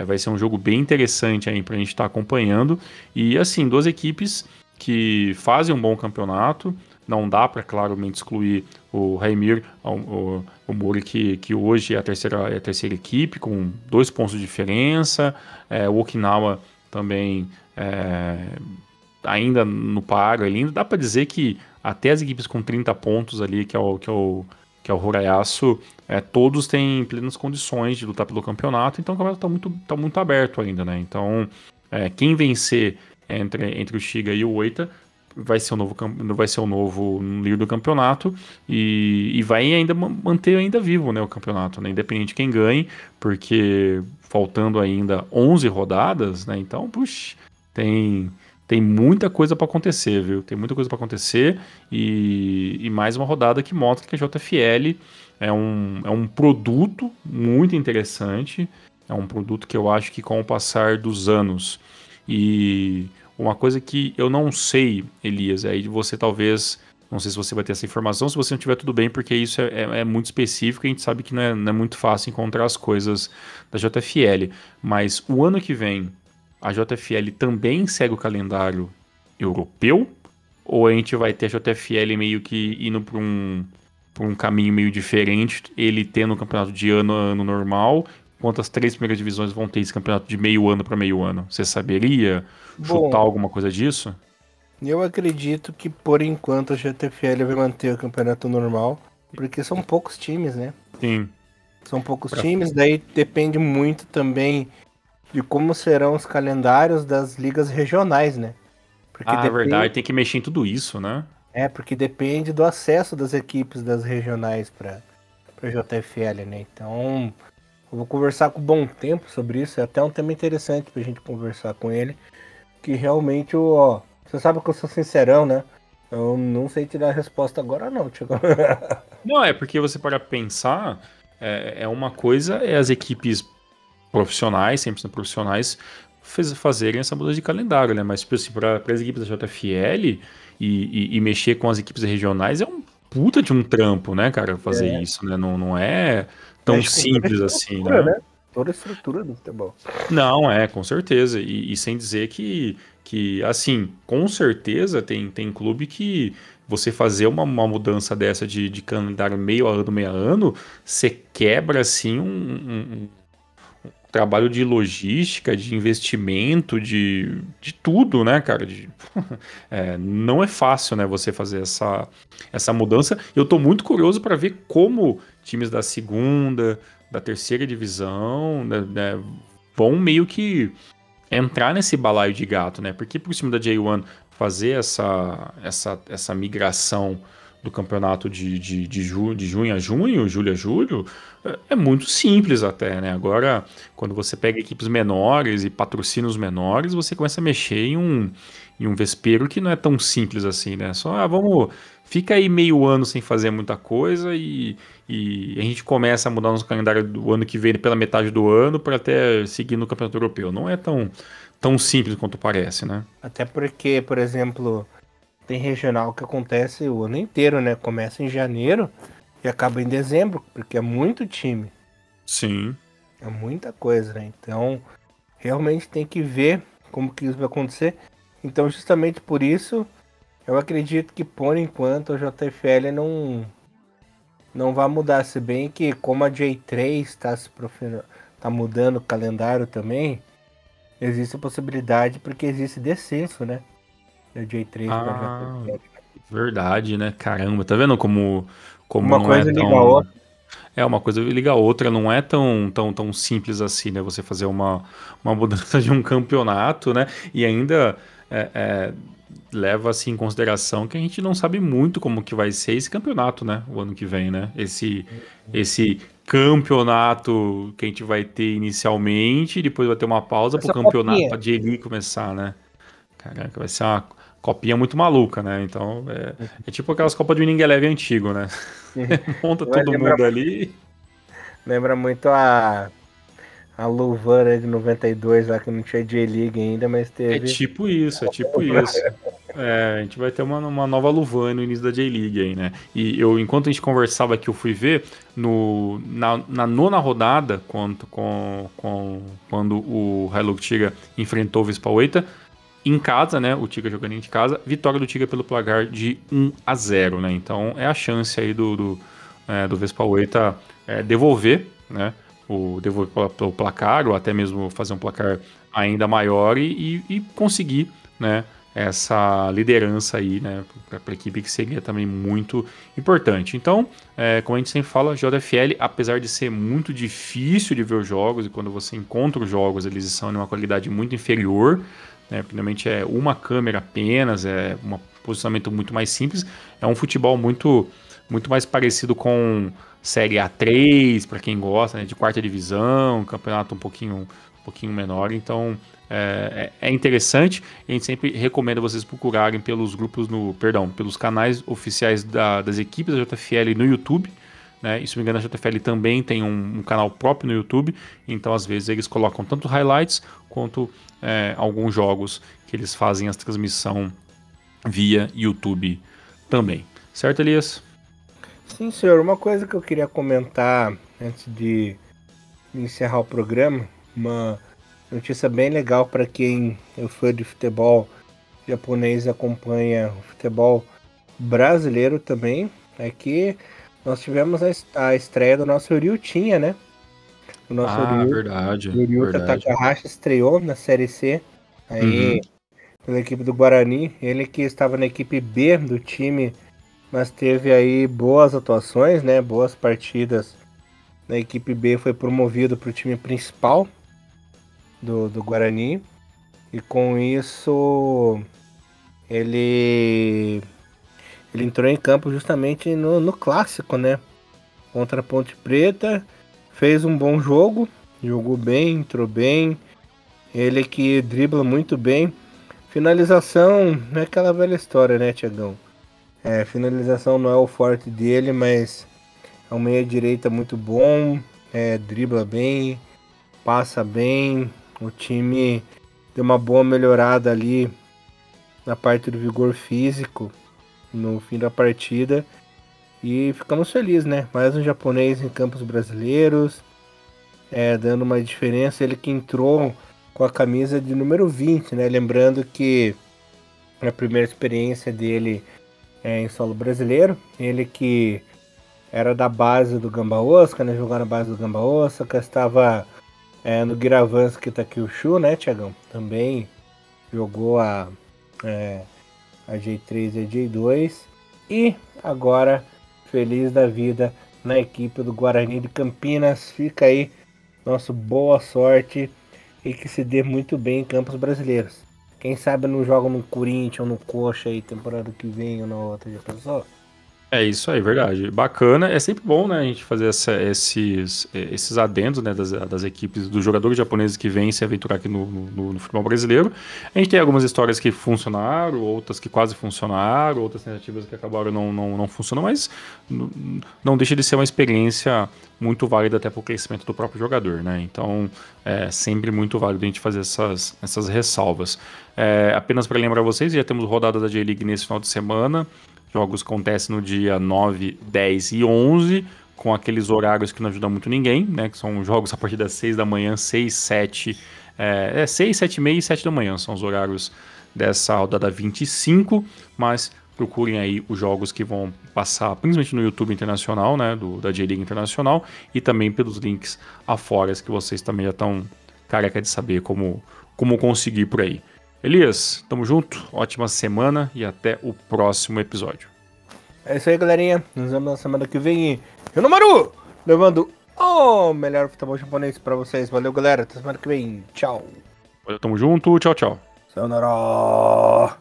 [SPEAKER 2] vai ser um jogo bem interessante aí pra gente estar acompanhando. E, assim, 2 equipes que fazem um bom campeonato. Não dá para claramente excluir o Raimir, o Muri, que hoje é a terceira equipe, com 2 pontos de diferença. O Okinawa também ainda no páreo ali. Dá para dizer que até as equipes com 30 pontos ali, que é o Hurayasu, todos têm plenas condições de lutar pelo campeonato. Então o campeonato tá muito aberto ainda, né? Então, quem vencer entre o Shiga e o Oita vai ser o novo líder do campeonato e vai ainda manter ainda vivo, né, o campeonato, né, independente de quem ganhe, porque faltando ainda 11 rodadas, né, então, puxa, tem muita coisa para acontecer, viu? Tem muita coisa para acontecer e mais uma rodada que mostra que a JFL é um produto muito interessante, é um produto que eu acho que com o passar dos anos. E uma coisa que eu não sei, Elias, aí você talvez, não sei se você vai ter essa informação, se você não tiver tudo bem, porque isso é muito específico e a gente sabe que não é muito fácil encontrar as coisas da JFL. Mas o ano que vem, a JFL também segue o calendário europeu? Ou a gente vai ter a JFL meio que indo para um caminho meio diferente, ele tendo o campeonato de ano a ano normal, enquanto as 3 primeiras divisões vão ter esse campeonato de meio ano para meio ano? Você saberia chutar alguma coisa disso?
[SPEAKER 1] Eu acredito que por enquanto a JFL vai manter o campeonato normal, porque são poucos times, né?
[SPEAKER 2] Sim.
[SPEAKER 1] São poucos times, daí depende muito também de como serão os calendários das ligas regionais, né? Porque
[SPEAKER 2] é verdade, tem que mexer em tudo isso, né?
[SPEAKER 1] Porque depende do acesso das equipes das regionais para JFL, né? Então, eu vou conversar com o Bom Tempo sobre isso, é até um tema interessante pra gente conversar com ele, que realmente, você sabe que eu sou sincerão, né? Eu não sei te dar a resposta agora não, Thiago.
[SPEAKER 2] Não, é porque você para pensar, uma coisa é as equipes profissionais, 100% profissionais, fazerem essa mudança de calendário, né? Mas, tipo assim, para as equipes da JFL e mexer com as equipes regionais é um puta de um trampo, né, cara, fazer isso, né? Não é tão simples assim, né?
[SPEAKER 1] Toda a estrutura do futebol.
[SPEAKER 2] Não, com certeza. E sem dizer que assim, com certeza tem clube que você fazer uma mudança dessa de calendário meio a ano, você quebra, assim, um trabalho de logística, de investimento, de tudo, né, cara? Não é fácil, né, você fazer essa mudança. Eu tô muito curioso para ver como times da segunda, da terceira divisão, né, vão meio que entrar nesse balaio de gato, né? Porque pro time da J1 fazer essa migração do campeonato de junho a junho, julho a julho, é muito simples até, né? Agora, quando você pega equipes menores e patrocínios menores, você começa a mexer em um vespeiro que não é tão simples assim, né? Só, fica aí meio ano sem fazer muita coisa e a gente começa a mudar nosso calendário do ano que vem pela metade do ano para até seguir no Campeonato Europeu. Não é tão simples quanto parece, né?
[SPEAKER 1] Até porque, por exemplo, tem regional que acontece o ano inteiro, né? Começa em janeiro e acaba em dezembro, porque é muito time.
[SPEAKER 2] Sim.
[SPEAKER 1] É muita coisa, né? Então, realmente tem que ver como que isso vai acontecer. Então, justamente por isso, eu acredito que por enquanto a JFL não vai mudar. Se bem que como a J3 tá mudando o calendário também, existe a possibilidade porque existe descenso, né? Da J3 para
[SPEAKER 2] Ah,
[SPEAKER 1] JFL.
[SPEAKER 2] verdade, né? Caramba, tá vendo como
[SPEAKER 1] Uma
[SPEAKER 2] não é
[SPEAKER 1] coisa liga a
[SPEAKER 2] tão.
[SPEAKER 1] outra.
[SPEAKER 2] É, uma coisa liga a outra, não é tão simples assim, né? Você fazer uma mudança de um campeonato, né? E ainda é, é, leva assim em consideração que a gente não sabe muito como que vai ser esse campeonato, né? O ano que vem, né? Esse campeonato que a gente vai ter inicialmente, e depois vai ter uma pausa pro
[SPEAKER 1] Essa
[SPEAKER 2] campeonato,
[SPEAKER 1] copinha.
[SPEAKER 2] pra J-League começar, né? Caraca, vai ser uma copinha muito maluca, né? Então, é tipo aquelas Copas de Winning Eleven antigo, né? Monta
[SPEAKER 1] Vai
[SPEAKER 2] todo
[SPEAKER 1] lembrar,
[SPEAKER 2] mundo ali.
[SPEAKER 1] lembra muito a Luvana de 92 lá, que não tinha J-League ainda, mas
[SPEAKER 2] É
[SPEAKER 1] teve.
[SPEAKER 2] tipo isso, é tipo isso. É, a gente vai ter uma nova Luvan no início da J-League aí, né? E enquanto a gente conversava aqui, eu fui ver na nona rodada, quando o Hilux Tiga enfrentou o Vespaoita, em casa, né? O Tiga jogando em casa, vitória do Tiga pelo placar de 1-0, né? Então é a chance aí do Vespaoita devolver, né? Devolver pelo placar, ou até mesmo fazer um placar ainda maior e conseguir, né? Essa liderança aí, né, para a equipe, que seria também muito importante. Então, como a gente sempre fala, JFL, apesar de ser muito difícil de ver os jogos, e quando você encontra os jogos, eles são de uma qualidade muito inferior, né, porque normalmente é uma câmera apenas, é um posicionamento muito mais simples, é um futebol muito mais parecido com Série A3, para quem gosta, né, de quarta divisão, campeonato um pouquinho menor, então é interessante. A gente sempre recomenda vocês procurarem pelos grupos pelos canais oficiais das equipes da JFL no YouTube, né? E se não me engano, a JFL também tem um canal próprio no YouTube, então às vezes eles colocam tanto highlights quanto alguns jogos que eles fazem a transmissão via YouTube também. Certo, Elias?
[SPEAKER 1] Sim, senhor. Uma coisa que eu queria comentar antes de encerrar o programa, uma notícia bem legal para quem é fã de futebol japonês e acompanha o futebol brasileiro também, é que nós tivemos a estreia do nosso Ryutinha, né? O nosso
[SPEAKER 2] Ah, verdade,
[SPEAKER 1] o Ryuta
[SPEAKER 2] verdade.
[SPEAKER 1] Takahashi estreou na Série C,
[SPEAKER 2] Uhum.
[SPEAKER 1] aí pela equipe do Guarani, ele que estava na equipe B do time, mas teve aí boas atuações, né? Boas partidas na equipe B, foi promovido para o time principal do Guarani. E com isso ele, ele entrou em campo justamente no clássico, né? Contra a Ponte Preta. Fez um bom jogo, jogou bem, entrou bem. Ele que dribla muito bem. Finalização não é aquela velha história, né, Tiagão? Finalização não é o forte dele, mas é um meia-direita muito bom, dribla bem, passa bem. O time deu uma boa melhorada ali na parte do vigor físico no fim da partida. E ficamos felizes, né? Mais um japonês em campos brasileiros, dando uma diferença. Ele que entrou com a camisa de número 20, né? Lembrando que a primeira experiência dele em solo brasileiro, ele que era da base do Gamba Osaka, né? Jogou na base do Gamba Osaka, estava no Giravanski Takyushu, né, Tiagão? Também jogou a J3 e a J2. E agora, feliz da vida na equipe do Guarani de Campinas. Fica aí nosso boa sorte e que se dê muito bem em campos brasileiros. Quem sabe não joga no Corinthians ou no Coxa aí temporada que vem ou na outra, já pensou?
[SPEAKER 2] É isso aí, verdade. Bacana. É sempre bom, né, a gente fazer esses adendos, né, das equipes, dos jogadores japoneses que vêm se aventurar aqui no futebol brasileiro. A gente tem algumas histórias que funcionaram, outras que quase funcionaram, outras tentativas que acabaram não funcionando, mas não deixa de ser uma experiência muito válida até para o crescimento do próprio jogador, né? Então, é sempre muito válido a gente fazer essas ressalvas. Apenas para lembrar vocês, já temos rodada da J-League nesse final de semana. Jogos acontecem no dia 9, 10 e 11, com aqueles horários que não ajudam muito ninguém, né? Que são jogos a partir das 6 da manhã, 6, 7, 6, 7 e meia e 7 da manhã. São os horários dessa rodada 25, mas procurem aí os jogos que vão passar, principalmente no YouTube Internacional, né? Da J-League Internacional, e também pelos links afora, que vocês também já estão careca de saber como conseguir por aí. Elias, tamo junto, ótima semana e até o próximo episódio.
[SPEAKER 1] É isso aí, galerinha. Nos vemos na semana que vem. Renomaru, levando o melhor futebol japonês pra vocês. Valeu, galera. Até semana que vem. Tchau.
[SPEAKER 2] Tamo junto, tchau, tchau.
[SPEAKER 1] Sayonara.